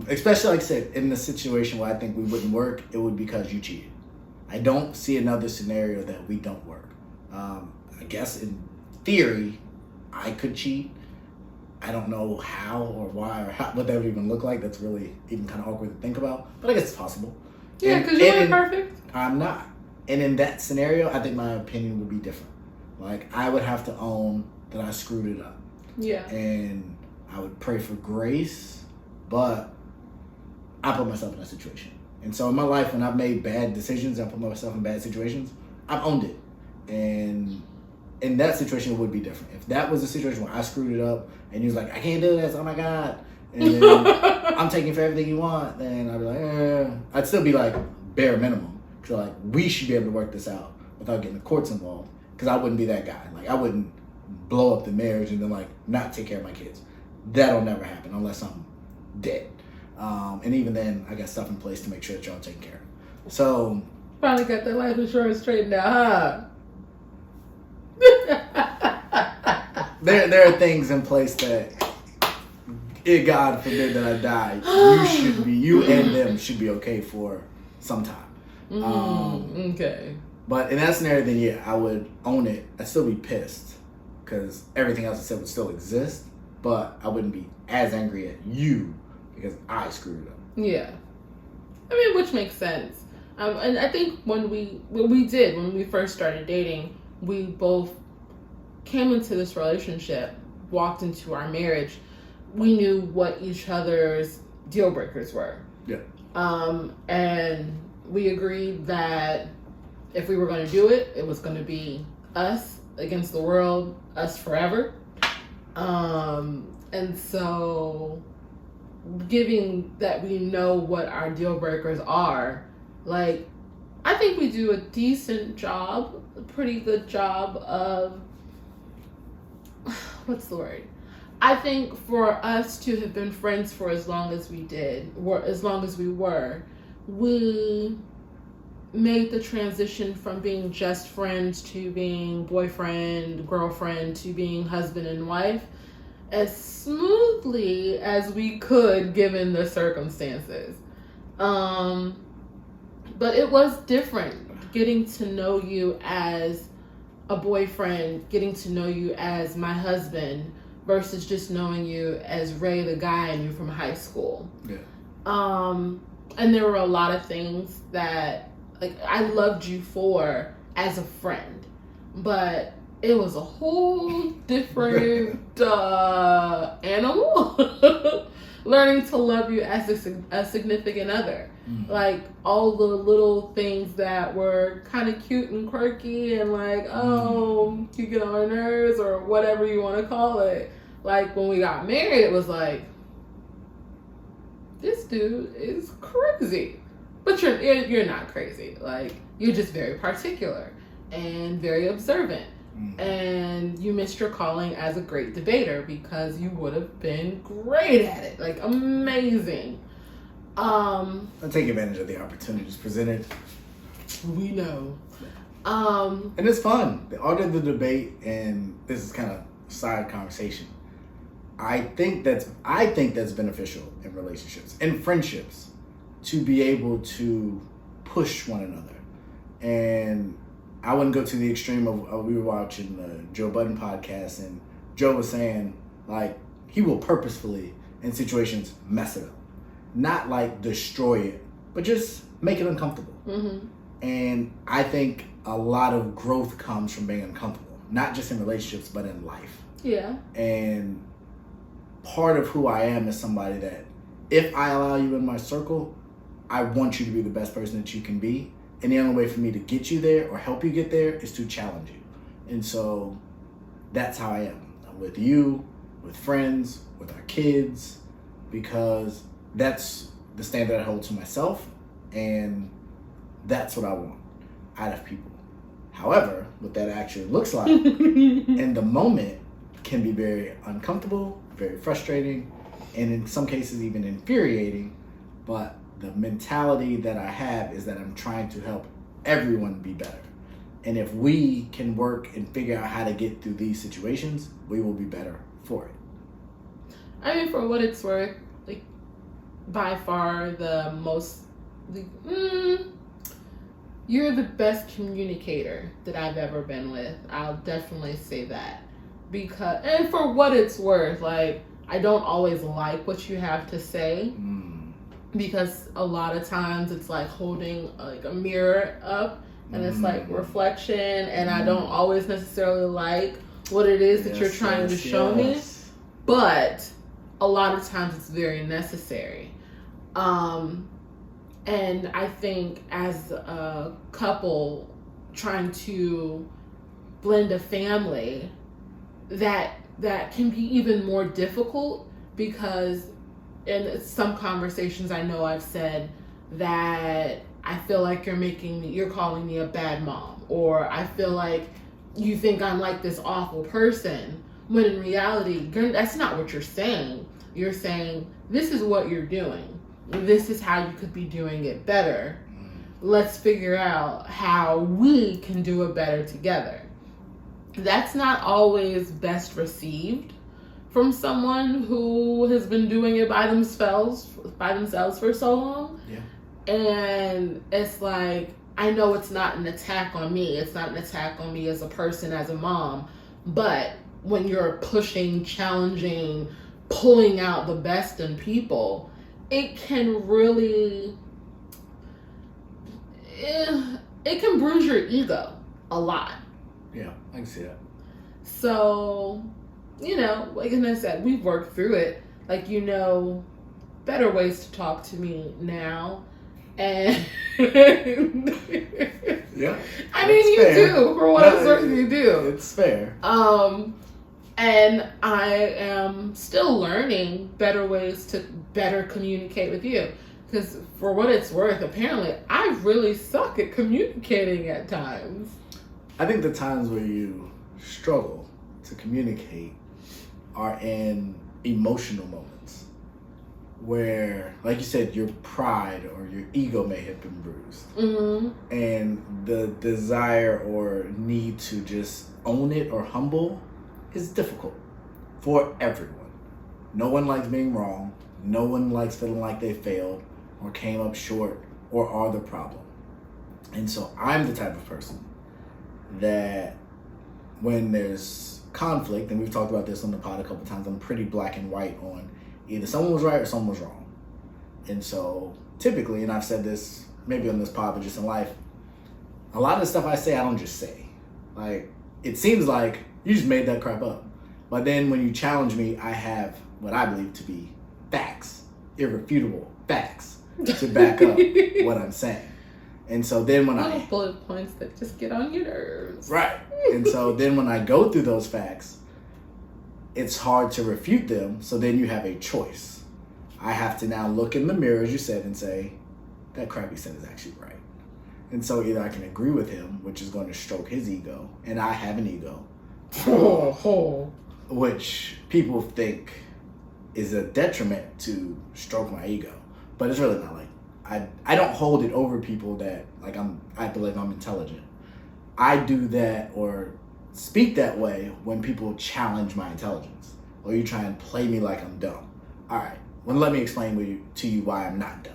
Especially like I said, in the situation where I think we wouldn't work, it would be because you cheated. I don't see another scenario that we don't work. I guess in theory, I could cheat. I don't know how or why or what that would even look like. That's really even kind of awkward to think about. But I guess it's possible. Yeah, because you ain't perfect. I'm not. And in that scenario, I think my opinion would be different. Like, I would have to own that I screwed it up. Yeah. And I would pray for grace, but I put myself in a situation. And so in my life, when I've made bad decisions, I put myself in bad situations, I've owned it. And in that situation, it would be different. If that was a situation where I screwed it up and he was like, I can't do this, oh my God, and then I'm taking for everything you want, then I'd be like, I'd still be like bare minimum. So like, we should be able to work this out without getting the courts involved. Because I wouldn't be that guy. Like, I wouldn't blow up the marriage and then like not take care of my kids. That'll never happen unless I'm dead. And even then, I got stuff in place to make sure that y'all taken care of. So finally got that life insurance straightened out, huh? there are things in place that, if God forbid that I die, you and them should be okay for some time. Okay. But in that scenario, then yeah, I would own it. I'd still be pissed because everything else I said would still exist, but I wouldn't be as angry at you because I screwed up. Yeah. I mean, which makes sense. And I think when we first started dating, we both came into this relationship, walked into our marriage. We knew what each other's deal breakers were. Yeah. And we agreed that if we were going to do it, it was going to be us against the world, us forever. And so, given that we know what our deal breakers are, like, I think we do a decent job, a pretty good job of, what's the word? I think for us to have been friends for as long as we did, or as long as we were, we made the transition from being just friends to being boyfriend, girlfriend, to being husband and wife as smoothly as we could given the circumstances. But it was different getting to know you as a boyfriend, getting to know you as my husband versus just knowing you as Ray, the guy I knew from high school. Yeah. And there were a lot of things that, like, I loved you for as a friend, but it was a whole different animal. Learning to love you as a significant other. Mm-hmm. Like, all the little things that were kind of cute and quirky and like, oh, you get on my nerves or whatever you want to call it. Like, when we got married, it was like, this dude is crazy. But you're not crazy. Like, you're just very particular and very observant. Mm-hmm. And you missed your calling as a great debater because you would have been great at it. Like, amazing. I take advantage of the opportunities presented. We know. And it's fun. The art of the debate, and this is kind of side conversation. I think that's beneficial in relationships and friendships to be able to push one another. And I wouldn't go to the extreme of we were watching the Joe Budden podcast, and Joe was saying, like, he will purposefully in situations mess it up, not like destroy it, but just make it uncomfortable. Mm-hmm. And I think a lot of growth comes from being uncomfortable, not just in relationships but in life. Yeah. And part of who I am is somebody that if I allow you in my circle, I want you to be the best person that you can be. And the only way for me to get you there or help you get there is to challenge you. And so that's how I am with you, with friends, with our kids, because that's the standard I hold to myself, and that's what I want out of people. However, what that actually looks like in the moment can be very uncomfortable, very frustrating, and in some cases even infuriating. But the mentality that I have is that I'm trying to help everyone be better. And if we can work and figure out how to get through these situations, we will be better for it. I mean, for what it's worth, like, by far the most, you're the best communicator that I've ever been with. I'll definitely say that. Because, and for what it's worth, like, I don't always like what you have to say. Because a lot of times it's like holding like a mirror up, and it's like reflection, and I don't always necessarily like what it is that you're trying to show me, but a lot of times it's very necessary. And I think as a couple trying to blend a family, that can be even more difficult, because in some conversations I know I've said that I feel like you're calling me a bad mom, or I feel like you think I'm like this awful person, when in reality, that's not what you're saying. You're saying, this is what you're doing. This is how you could be doing it better. Let's figure out how we can do it better together. That's not always best received from someone who has been doing it by themselves for so long. Yeah. And it's like, I know it's not an attack on me. It's not an attack on me as a person, as a mom. But when you're pushing, challenging, pulling out the best in people, it can really, it can bruise your ego a lot. Yeah, I can see that. So, like I said, we've worked through it. Like, better ways to talk to me now. And yeah, I mean, you do, for what it's worth, you do. It's fair. And I am still learning better ways to better communicate with you. Because for what it's worth, apparently, I really suck at communicating at times. I think the times where you struggle to communicate are in emotional moments where, like you said, your pride or your ego may have been bruised. Mm-hmm. And the desire or need to just own it or humble is difficult for everyone. No one likes being wrong. No one likes feeling like they failed or came up short or are the problem. And so I'm the type of person that when there's conflict, and we've talked about this on the pod a couple times, I'm pretty black and white on either someone was right or someone was wrong. And so typically, and I've said this maybe on this pod, but just in life, a lot of the stuff I say, I don't just say. Like, it seems like you just made that crap up. But then when you challenge me, I have what I believe to be facts, irrefutable facts, to back up what I'm saying. And so then when little bullet points that just get on your nerves. Right. And so then when I go through those facts, it's hard to refute them. So then you have a choice. I have to now look in the mirror, as you said, and say, that crap he said is actually right. And so either I can agree with him, which is going to stroke his ego, and I have an ego, which people think is a detriment to stroke my ego. But it's really not. Like, I don't hold it over people that I feel like I'm intelligent. I do that or speak that way when people challenge my intelligence, or you try and play me like I'm dumb. All right, well, let me explain to you why I'm not dumb.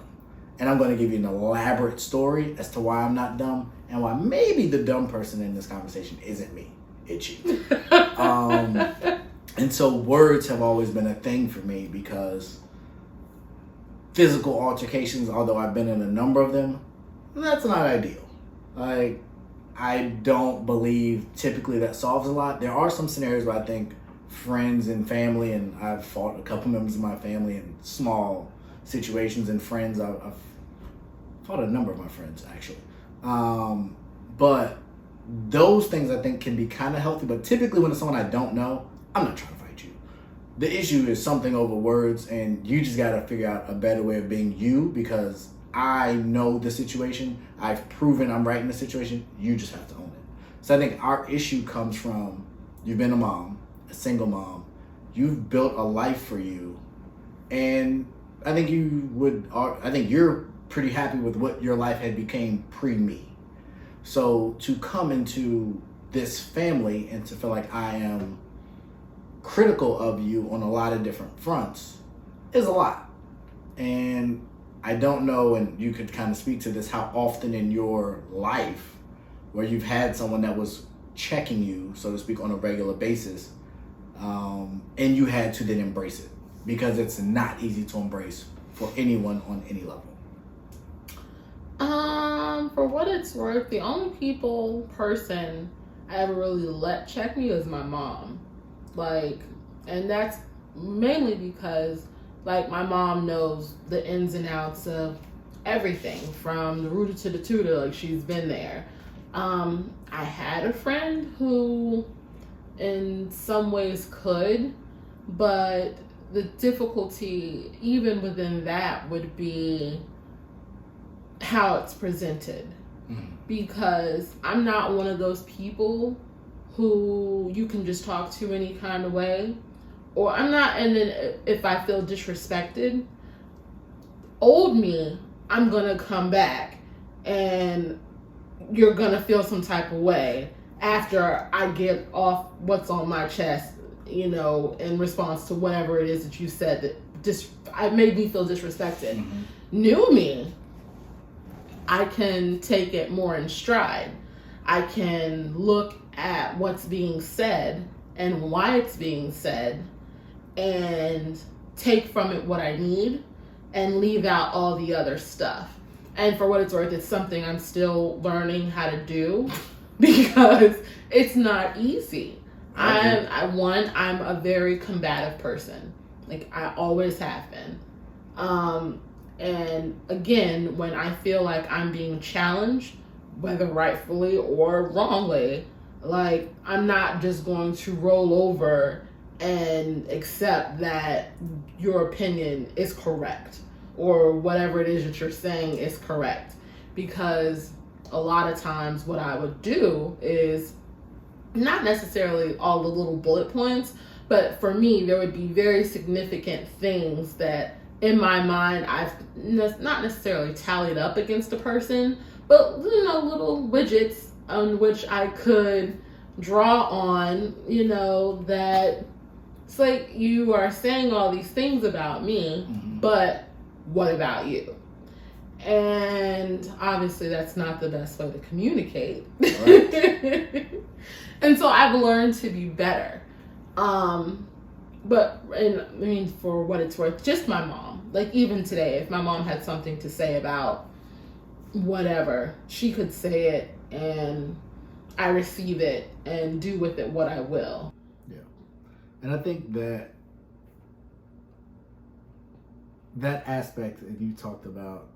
And I'm going to give you an elaborate story as to why I'm not dumb and why maybe the dumb person in this conversation isn't me, it's you. And so words have always been a thing for me, because physical altercations, although I've been in a number of them, that's not ideal. Like, I don't believe typically that solves a lot. There are some scenarios where I think friends and family, and I've fought a couple members of my family in small situations, and friends, I've fought a number of my friends, actually. But those things I think can be kind of healthy. But typically when it's someone I don't know, I'm not trying to fight you. The issue is something over words, and you just got to figure out a better way of being you, because I know the situation. I've proven I'm right in the situation. You just have to own it. So I think our issue comes from, you've been a mom, a single mom. You've built a life for you. And I think you're pretty happy with what your life had became pre-me. So to come into this family and to feel like I am critical of you on a lot of different fronts is a lot. And I don't know, and you could kind of speak to this, how often in your life where you've had someone that was checking you, so to speak, on a regular basis, and you had to then embrace it, because it's not easy to embrace for anyone on any level. For what it's worth, the only person I ever really let check me is my mom. Like, and that's mainly because, like, my mom knows the ins and outs of everything from the rooter to the tutor. Like, she's been there. I had a friend who in some ways could, but the difficulty even within that would be how it's presented. Because I'm not one of those people who you can just talk to any kind of way, or I'm not. And then if I feel disrespected, old me, I'm gonna come back and you're gonna feel some type of way after I get off what's on my chest, you know, in response to whatever it is that you said that I made me feel disrespected. New me, I can take it more in stride. I can look at what's being said and why it's being said and take from it what I need and leave out all the other stuff. And for what it's worth, it's something I'm still learning how to do because it's not easy. I'm a very combative person. Like, I always have been. And again, when I feel like I'm being challenged, whether rightfully or wrongly, like, I'm not just going to roll over and accept that your opinion is correct or whatever it is that you're saying is correct. Because a lot of times what I would do is not necessarily all the little bullet points, but for me, there would be very significant things that in my mind, I've not necessarily tallied up against a person, but, you know, little widgets on which I could draw on, you know, that it's like, you are saying all these things about me, but what about you? And obviously that's not the best way to communicate. Right. And so I've learned to be better. But, and I mean, for what it's worth, just my mom. Like, even today, if my mom had something to say about whatever, she could say it and I receive it and do with it what I will. Yeah. And I think that aspect that you talked about,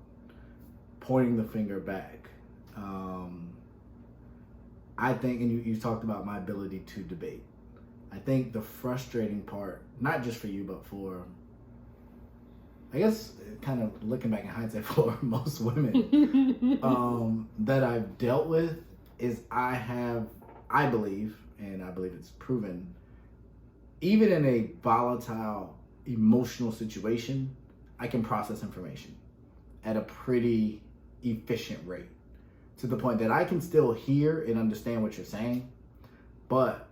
pointing the finger back, I think, and you talked about my ability to debate. I think the frustrating part, not just for you, but for, I guess, kind of looking back in hindsight, for most women that I've dealt with, is I believe it's proven, even in a volatile, emotional situation, I can process information at a pretty efficient rate, to the point that I can still hear and understand what you're saying, but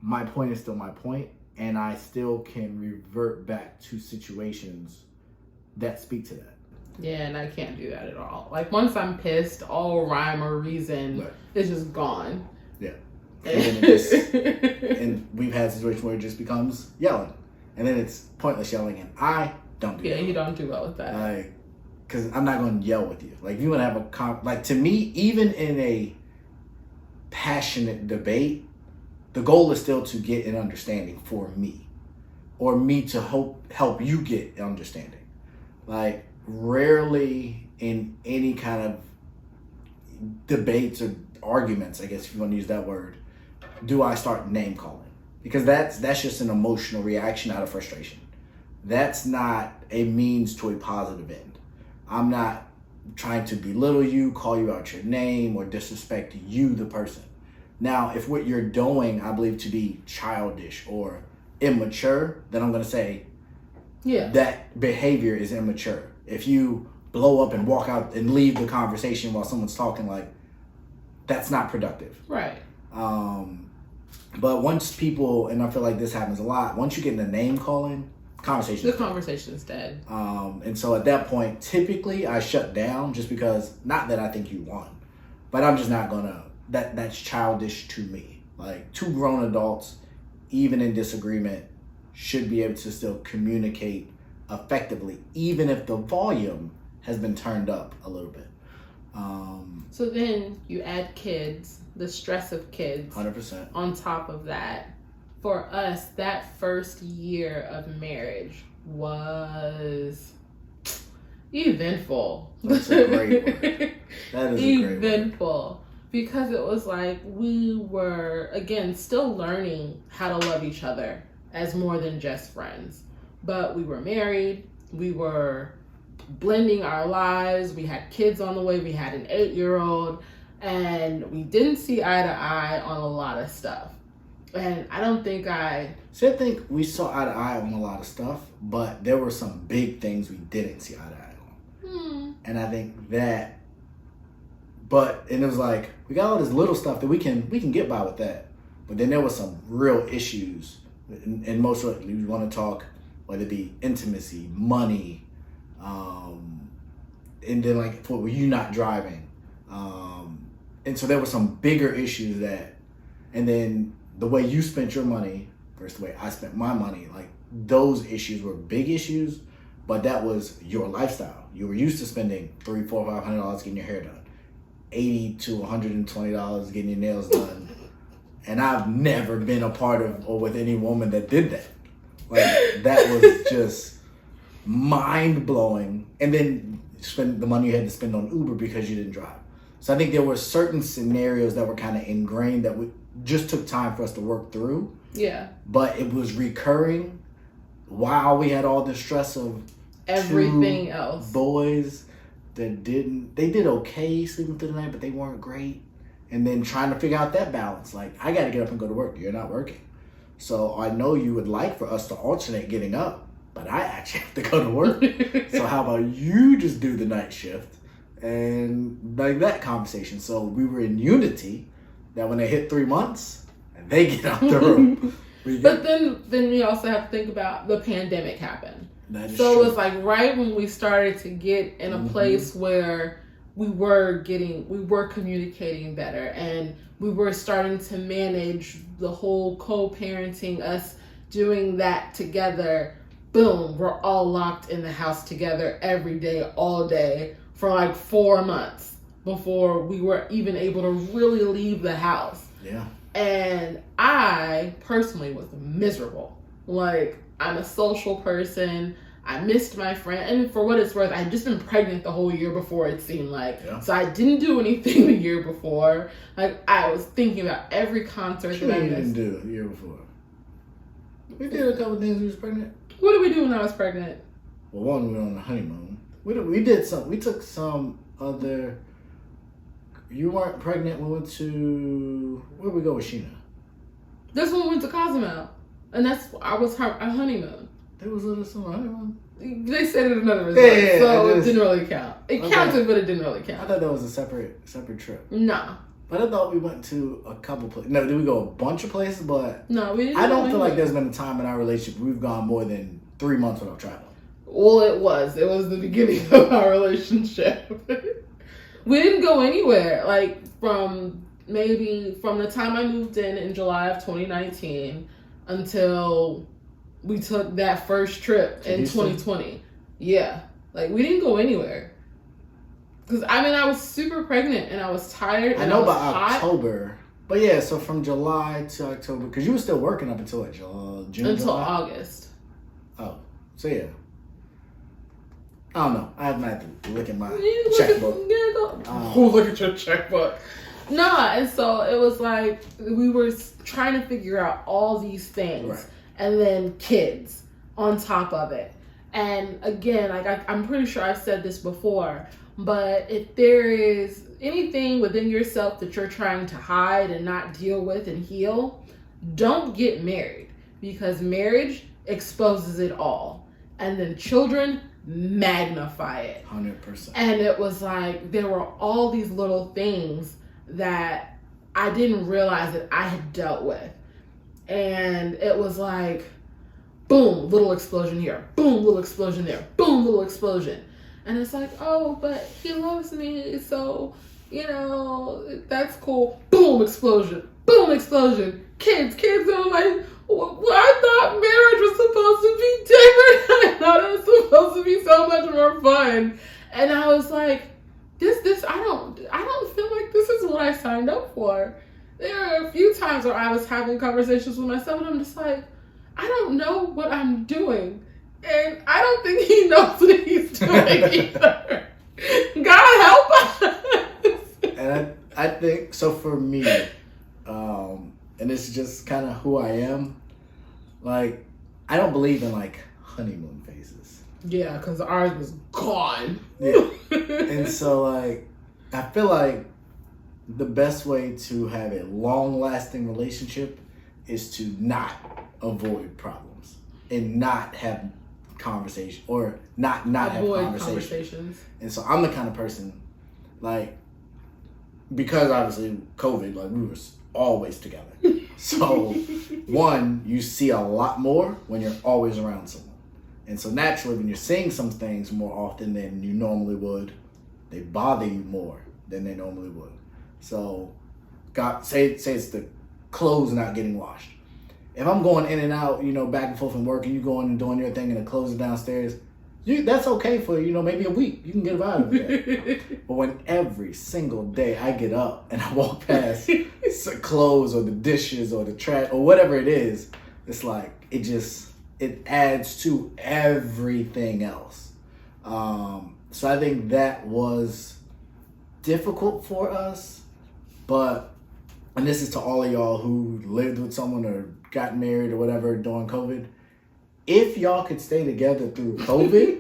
my point is still my point, and I still can revert back to situations that speak to that. Yeah, and I can't do that at all. Like, once I'm pissed, all rhyme or reason is just gone. Yeah. And we've had situations where it just becomes yelling, and then it's pointless yelling, and I don't do that. Yeah, you don't do well with that. Like, because I'm not going to yell with you. Like, if you want to have like, to me, even in a passionate debate, the goal is still to get an understanding for me, or me to help you get an understanding. Like, rarely in any kind of debates or arguments, I guess if you want to use that word, do I start name calling? Because that's just an emotional reaction out of frustration. That's not a means to a positive end. I'm not trying to belittle you, call you out your name, or disrespect you, the person. Now, if what you're doing, I believe to be childish or immature, then I'm going to say that behavior is immature. If you blow up and walk out and leave the conversation while someone's talking, like, that's not productive. Right. But once people, and I feel like this happens a lot, once you get in the name calling, the conversation is dead. And so at that point, typically I shut down just because, not that I think you won, but I'm just not gonna, that's childish to me. Like, two grown adults, even in disagreement, should be able to still communicate effectively, even if the volume has been turned up a little bit. So then you add kids, the stress of kids 100%. on top of that. For us, that first year of marriage was eventful. That's a great word. That is eventful. Because it was like we were, again, still learning how to love each other as more than just friends. But we were married, we were blending our lives, we had kids on the way, we had an 8-year-old, and we didn't see eye to eye on a lot of stuff. And I don't think I think we saw eye to eye on a lot of stuff, but there were some big things we didn't see eye to eye on. And I think that, and it was like, we got all this little stuff that we can get by with that. But then there was some real issues, and most of it, we want to talk, whether it be intimacy, money, and then like, for you not driving. And so there were some bigger issues and then the way you spent your money versus the way I spent my money, like, those issues were big issues, but that was your lifestyle. You were used to spending $300, $400, $500 getting your hair done, $80 to $120 getting your nails done. And I've never been a part of or with any woman that did that. Like, that was just mind blowing. And then spend the money you had to spend on Uber because you didn't drive. So I think there were certain scenarios that were kind of ingrained that just took time for us to work through. Yeah. But it was recurring while we had all the stress of everything else. Boys that they did okay sleeping through the night, but they weren't great. And then trying to figure out that balance. Like, I got to get up and go to work. You're not working. So I know you would like for us to alternate getting up, but I actually have to go to work. So how about you just do the night shift? And like that conversation. So we were in unity that when they hit 3 months, they get out the room. But then we also have to think about the pandemic happened. That is so true. It was like right when we started to get in a place where we were communicating better, and we were starting to manage the whole co-parenting, us doing that together. Boom, we're all locked in the house together every day, all day, for like 4 months before we were even able to really leave the house. Yeah. And I personally was miserable. Like, I'm a social person. I missed my friend. And for what it's worth, I had just been pregnant the whole year before, it seemed like. Yeah. So I didn't do anything the year before. Like, I was thinking about every concert that I missed. Didn't do the year before. We did a couple of things when we was pregnant. What did we do when I was pregnant? Well, one, we were on the honeymoon. We did some. We took some other. You weren't pregnant. We went to, where did we go with Sheena? That's when we went to Cozumel, and I was her honeymoon. There was some honeymoon. They said it another resort, so it didn't really count. It counted, but it didn't really count. I thought that was a separate trip. No. But I thought we went to a couple places. No, did we go a bunch of places? But no, we didn't. I don't feel like there's been a time in our relationship we've gone more than 3 months without traveling. Well, it was the beginning of our relationship. We didn't go anywhere. Like, from the time I moved in July of 2019 until we took that first trip in 2020. Yeah. Like, we didn't go anywhere. Because, I was super pregnant and I was tired. And I know by October. But yeah, so from July to October. Because you were still working up until June? Until July? August. Oh. So yeah. I don't know. I haven't had to look at my You checkbook. Look at your checkbook. Nah, and so it was like we were trying to figure out all these things, Right. and then kids on top of it. And again, like I'm pretty sure I've said this before, but if there is anything within yourself that you're trying to hide and not deal with and heal, don't get married, because marriage exposes it all, and then children magnify it. 100%. And it was like there were all these little things that I didn't realize that I had dealt with. And it was like, boom, little explosion here, boom, little explosion there, boom, little explosion. And it's like, oh, but he loves me, so, that's cool. Boom, explosion, boom, explosion. Kids, I'm like, well, I thought marriage was supposed to be different. I thought it was supposed to be so much more fun. And I was like, I don't feel like this is what I signed up for. There are a few times where I was having conversations with myself and I'm just like, I don't know what I'm doing. And I don't think he knows what he's doing either. God help us. And I think, so for me, and this is just kind of who I am, like, I don't believe in, like, honeymoon phases. Yeah, because ours was gone. Yeah. And so, like, I feel like the best way to have a long-lasting relationship is to not avoid problems and not have conversation, or not Avoid have conversations. And so I'm the kind of person, like, because obviously COVID, like, we were always together. So, one, you see a lot more when you're always around someone. And so naturally, when you're seeing some things more often than you normally would, they bother you more than they normally would. So, say it's the clothes not getting washed. If I'm going in and out, back and forth from work, and you going and doing your thing and the clothes are downstairs, that's okay for, maybe a week. You can get out of it. But when every single day I get up and I walk past clothes or the dishes or the trash or whatever it is, it's like, it adds to everything else. So I think that was difficult for us, and this is to all of y'all who lived with someone or got married or whatever during COVID. If y'all could stay together through COVID,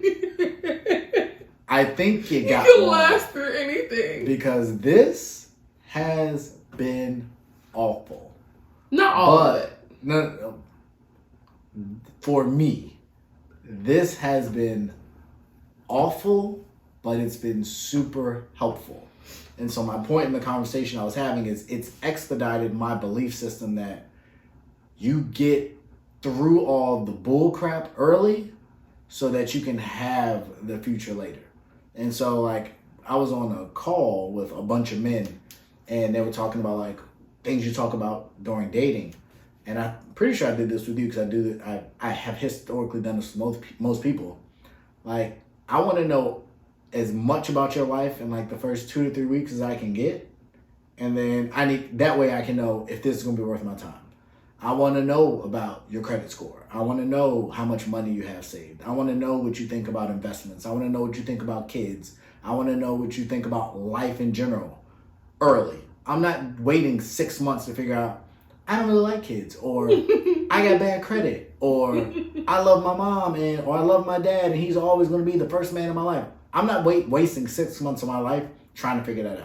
I think you got can one. last through anything. Because this has been awful. Not all of it. No, for me, this has been awful, but it's been super helpful. And so my point in the conversation I was having is it's expedited my belief system that you get through all the bull crap early so that you can have the future later. And so, like, I was on a call with a bunch of men and they were talking about, like, things you talk about during dating. And I'm pretty sure I did this with you because I have historically done this with most people. Like, I want to know as much about your life in, like, the first 2 to 3 weeks as I can get. And then that way I can know if this is going to be worth my time. I want to know about your credit score. I want to know how much money you have saved. I want to know what you think about investments. I want to know what you think about kids. I want to know what you think about life in general early. I'm not waiting 6 months to figure out, I don't really like kids, or I got bad credit, or I love my mom, or I love my dad, and he's always going to be the first man in my life. I'm not wasting 6 months of my life trying to figure that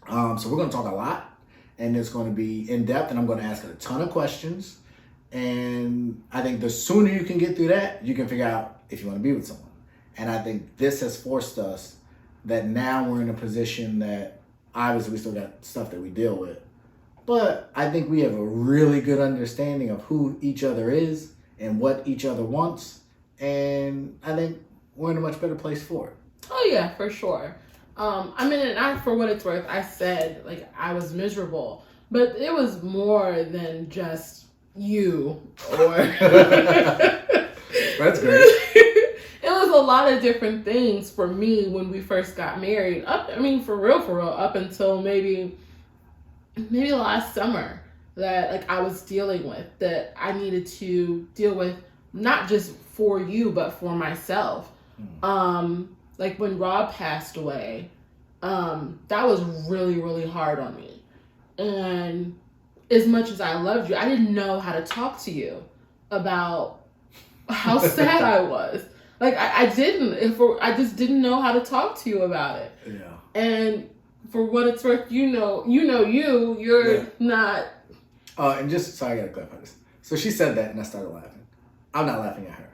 out. So we're going to talk a lot. And it's going to be in depth, and I'm going to ask a ton of questions. And I think the sooner you can get through that, you can figure out if you want to be with someone. And I think this has forced us that now we're in a position that obviously we still got stuff that we deal with. But I think we have a really good understanding of who each other is and what each other wants. And I think we're in a much better place for it. Oh, yeah, for sure. And for what it's worth, I said, like, I was miserable, but it was more than just you or... That's great. It was a lot of different things for me when we first got married. For real, up until maybe last summer that, like, I was dealing with, that I needed to deal with, not just for you, but for myself. Like when Rob passed away, that was really, really hard on me. And as much as I loved you, I didn't know how to talk to you about how sad I was. Like I didn't. I just didn't know how to talk to you about it. Yeah. And for what it's worth, you're not. And just sorry, I gotta clarify this. So she said that, and I started laughing. I'm not laughing at her.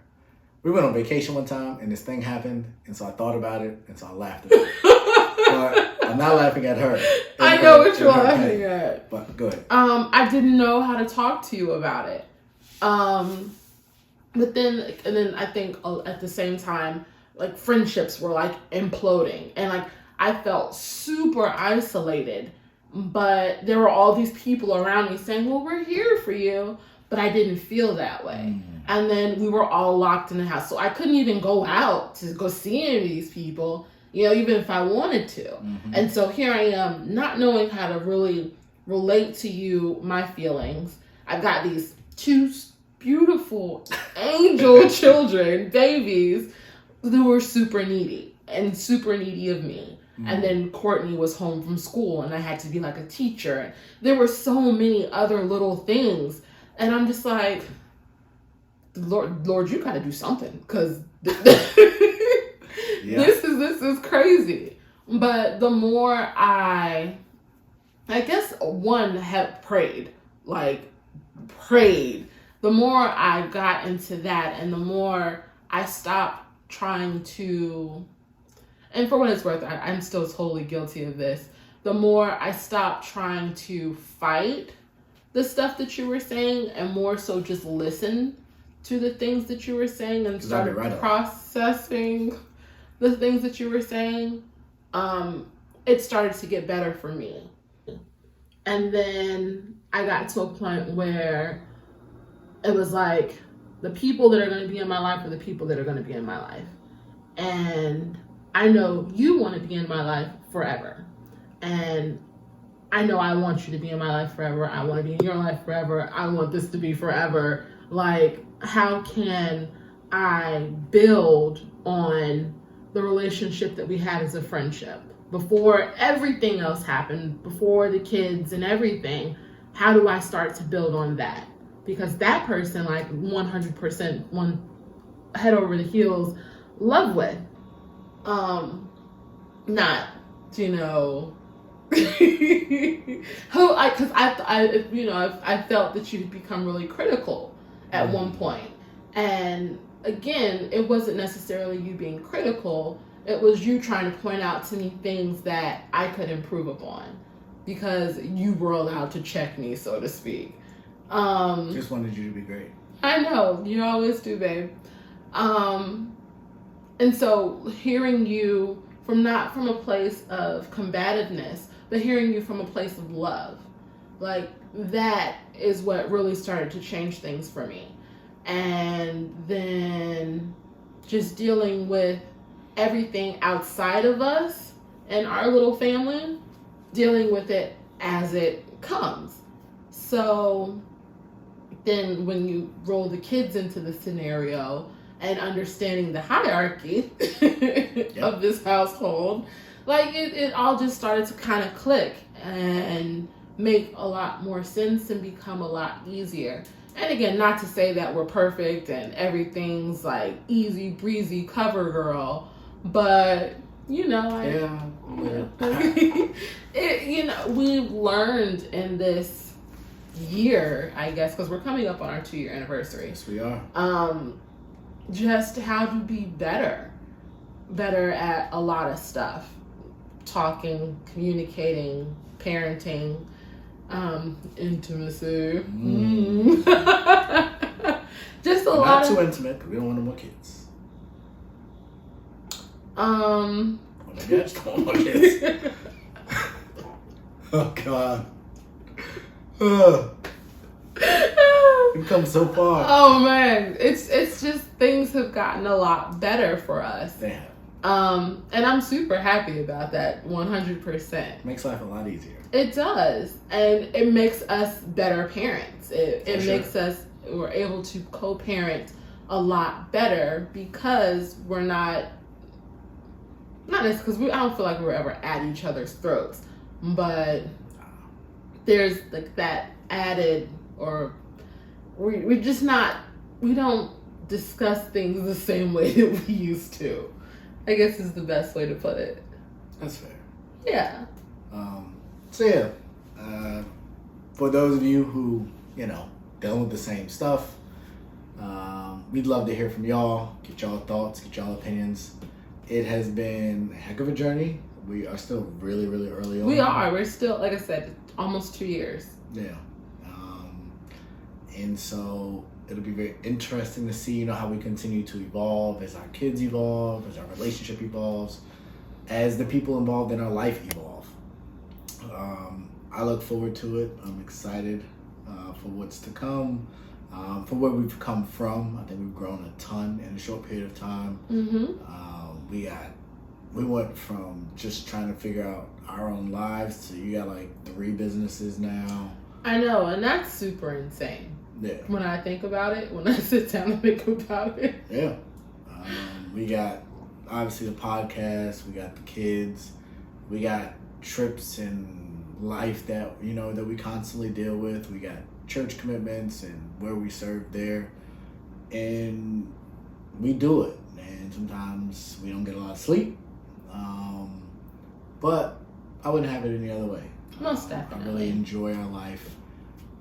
We went on vacation one time, and this thing happened, and so I thought about it, and so I laughed at it. But I'm not laughing at her. I know what you're laughing at. But go ahead. I didn't know how to talk to you about it. But then I think at the same time, like friendships were like imploding, and like I felt super isolated. But there were all these people around me saying, "Well, we're here for you," but I didn't feel that way. And then we were all locked in the house, so I couldn't even go out to go see any of these people, even if I wanted to. And so here I am, not knowing how to really relate to you, my feelings. I've got these two beautiful angel children, babies, who were super needy of me. And then Courtney was home from school and I had to be like a teacher. There were so many other little things. And I'm just like, Lord, you gotta do something, because this is crazy. But the more I guess one have prayed, the more I got into that, and the more I stopped trying to, and for what it's worth, I'm still totally guilty of this. The more I stopped trying to fight the stuff that you were saying, and more so just listen to the things that you were saying, and started processing the things that you were saying, it started to get better for me. And then I got to a point where it was like, the people that are going to be in my life are the people that are going to be in my life. And I know you want to be in my life forever. And I know I want you to be in my life forever. I want to be in your life forever. I want this to be forever. Like, how can I build on the relationship that we had as a friendship before everything else happened, before the kids and everything? How do I start to build on that? Because that person, like 100%, one head over the heels, love with. Not, I felt that you'd become really critical at one point. And again, it wasn't necessarily you being critical. It was you trying to point out to me things that I could improve upon, because you were allowed to check me, so to speak. Just wanted you to be great. I know, you always do, babe. And so hearing you not from a place of combativeness, but hearing you from a place of love, like that is what really started to change things for me. And then just dealing with everything outside of us and our little family, dealing with it as it comes. So then when you roll the kids into the scenario and understanding the hierarchy of this household, like it all just started to kind of click and make a lot more sense and become a lot easier. And again, not to say that we're perfect and everything's like easy breezy cover girl, but we've learned in this year, I guess, because we're coming up on our 2-year anniversary. Yes, we are. Just how to be better at a lot of stuff. Talking, communicating, parenting, intimacy. Just a lot. Not too intimate, because we don't want no more kids. Oh my gosh, don't want more kids. Oh God. We've come so far. Oh man, it's just things have gotten a lot better for us. They have. And I'm super happy about that, 100%. Makes life a lot easier. It does, and it makes us better parents. It sure. makes us, we're able to co-parent a lot better because we're not necessarily, because I don't feel like we're ever at each other's throats, but there's like that added, or we don't discuss things the same way that we used to, I guess is the best way to put it. That's fair. Yeah. For those of you who, dealing with the same stuff, we'd love to hear from y'all, get y'all thoughts, get y'all opinions. It has been a heck of a journey. We are still really, really early on. We're still, like I said, almost 2 years. Yeah. And so it'll be very interesting to see, how we continue to evolve as our kids evolve, as our relationship evolves, as the people involved in our life evolve. I look forward to it. I'm excited for what's to come, for where we've come from. I think we've grown a ton in a short period of time. We went from just trying to figure out our own lives to you got like 3 businesses now. I know, and that's super insane. Yeah. When I think about it, when I sit down and think about it. Yeah. We got obviously the podcast, we got the kids, we got trips and life that that we constantly deal with. We got church commitments and where we serve there, and we do it. And sometimes we don't get a lot of sleep, but I wouldn't have it any other way. Most definitely. I really enjoy our life,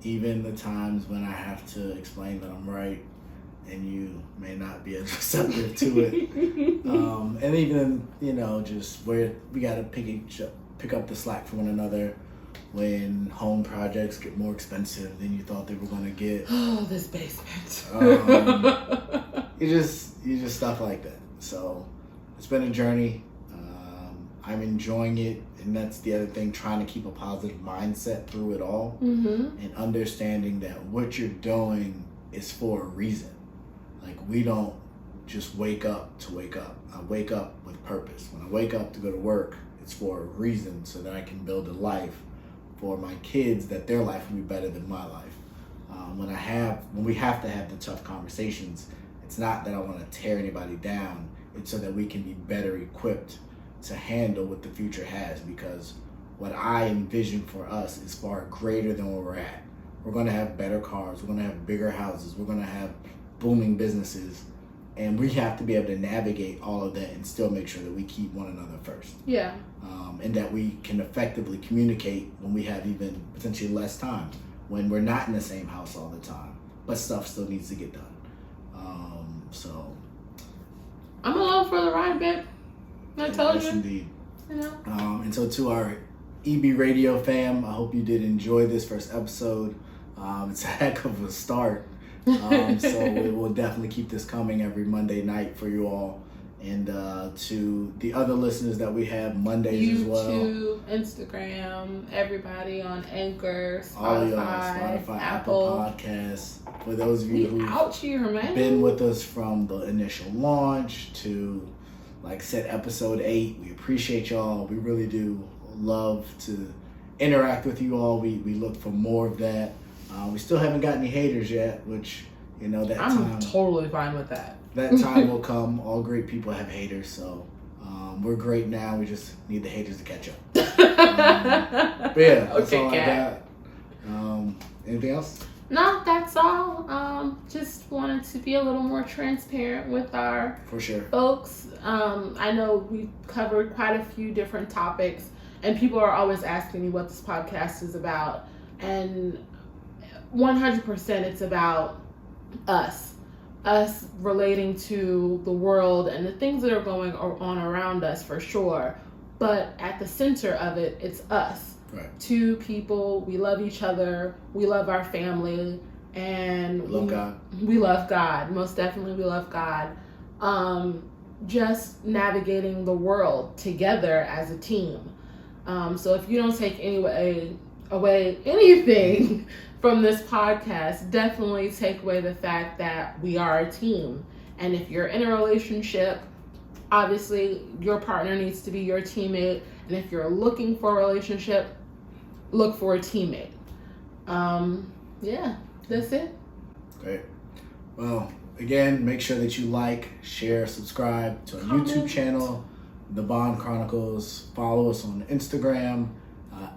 even the times when I have to explain that I'm right and you may not be as receptive to it. And even just where we gotta pick up the slack from one another when home projects get more expensive than you thought they were going to get. Oh, this basement. You just stuff like that. So it's been a journey. I'm enjoying it, and that's the other thing, trying to keep a positive mindset through it all, and understanding that what you're doing is for a reason. Like, we don't just wake up to wake up. I wake up with purpose. When I wake up to go to work, it's for a reason, so that I can build a life for my kids, that their life will be better than my life. When we have to have the tough conversations, it's not that I want to tear anybody down. It's so that we can be better equipped to handle what the future has, because what I envision for us is far greater than where we're at. We're going to have better cars. We're going to have bigger houses. We're going to have booming businesses. And we have to be able to navigate all of that and still make sure that we keep one another first. Yeah. And that we can effectively communicate when we have even potentially less time, when we're not in the same house all the time, but stuff still needs to get done. So I'm along for the ride, babe. I told you. Yes, indeed. And so to our EB Radio fam, I hope you did enjoy this first episode. It's a heck of a start. So we will definitely keep this coming every Monday night for you all. And to the other listeners that we have Mondays YouTube, as well. YouTube, Instagram, everybody on Anchor, Spotify, All y'all, Spotify, Apple Podcasts. For those of you who've been with us from the initial launch to, like I said, episode 8, we appreciate y'all. We really do love to interact with you all. We look for more of that. We still haven't got any haters yet, which, that I'm totally fine with that. That time will come. All great people have haters, so we're great now. We just need the haters to catch up. But yeah, that's all I got. Anything else? No, that's all. Just wanted to be a little more transparent with our folks. I know we covered quite a few different topics, and people are always asking me what this podcast is about. And 100% it's about us relating to the world and the things that are going on around us, for sure. But at the center of it, it's us. Right. 2 people. We love each other. We love our family, and we love God. We love God. Most definitely, we love God. Just navigating the world together as a team. So if you don't take away anything from this podcast, definitely take away the fact that we are a team. And if you're in a relationship, obviously your partner needs to be your teammate. And if you're looking for a relationship, look for a teammate. Yeah, that's it. Great. Well, again, make sure that you like, share, subscribe to our YouTube channel, The Bond Chronicles. Follow us on Instagram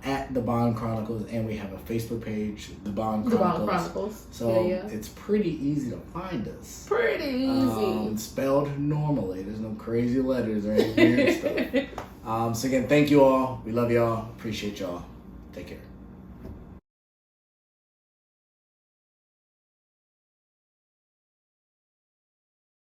at The Bond Chronicles, and we have a Facebook page, The Bond Chronicles. So it's pretty easy to find us. Pretty easy. Spelled normally. There's no crazy letters or any weird stuff. So again, thank you all. We love y'all. Appreciate y'all. Take care.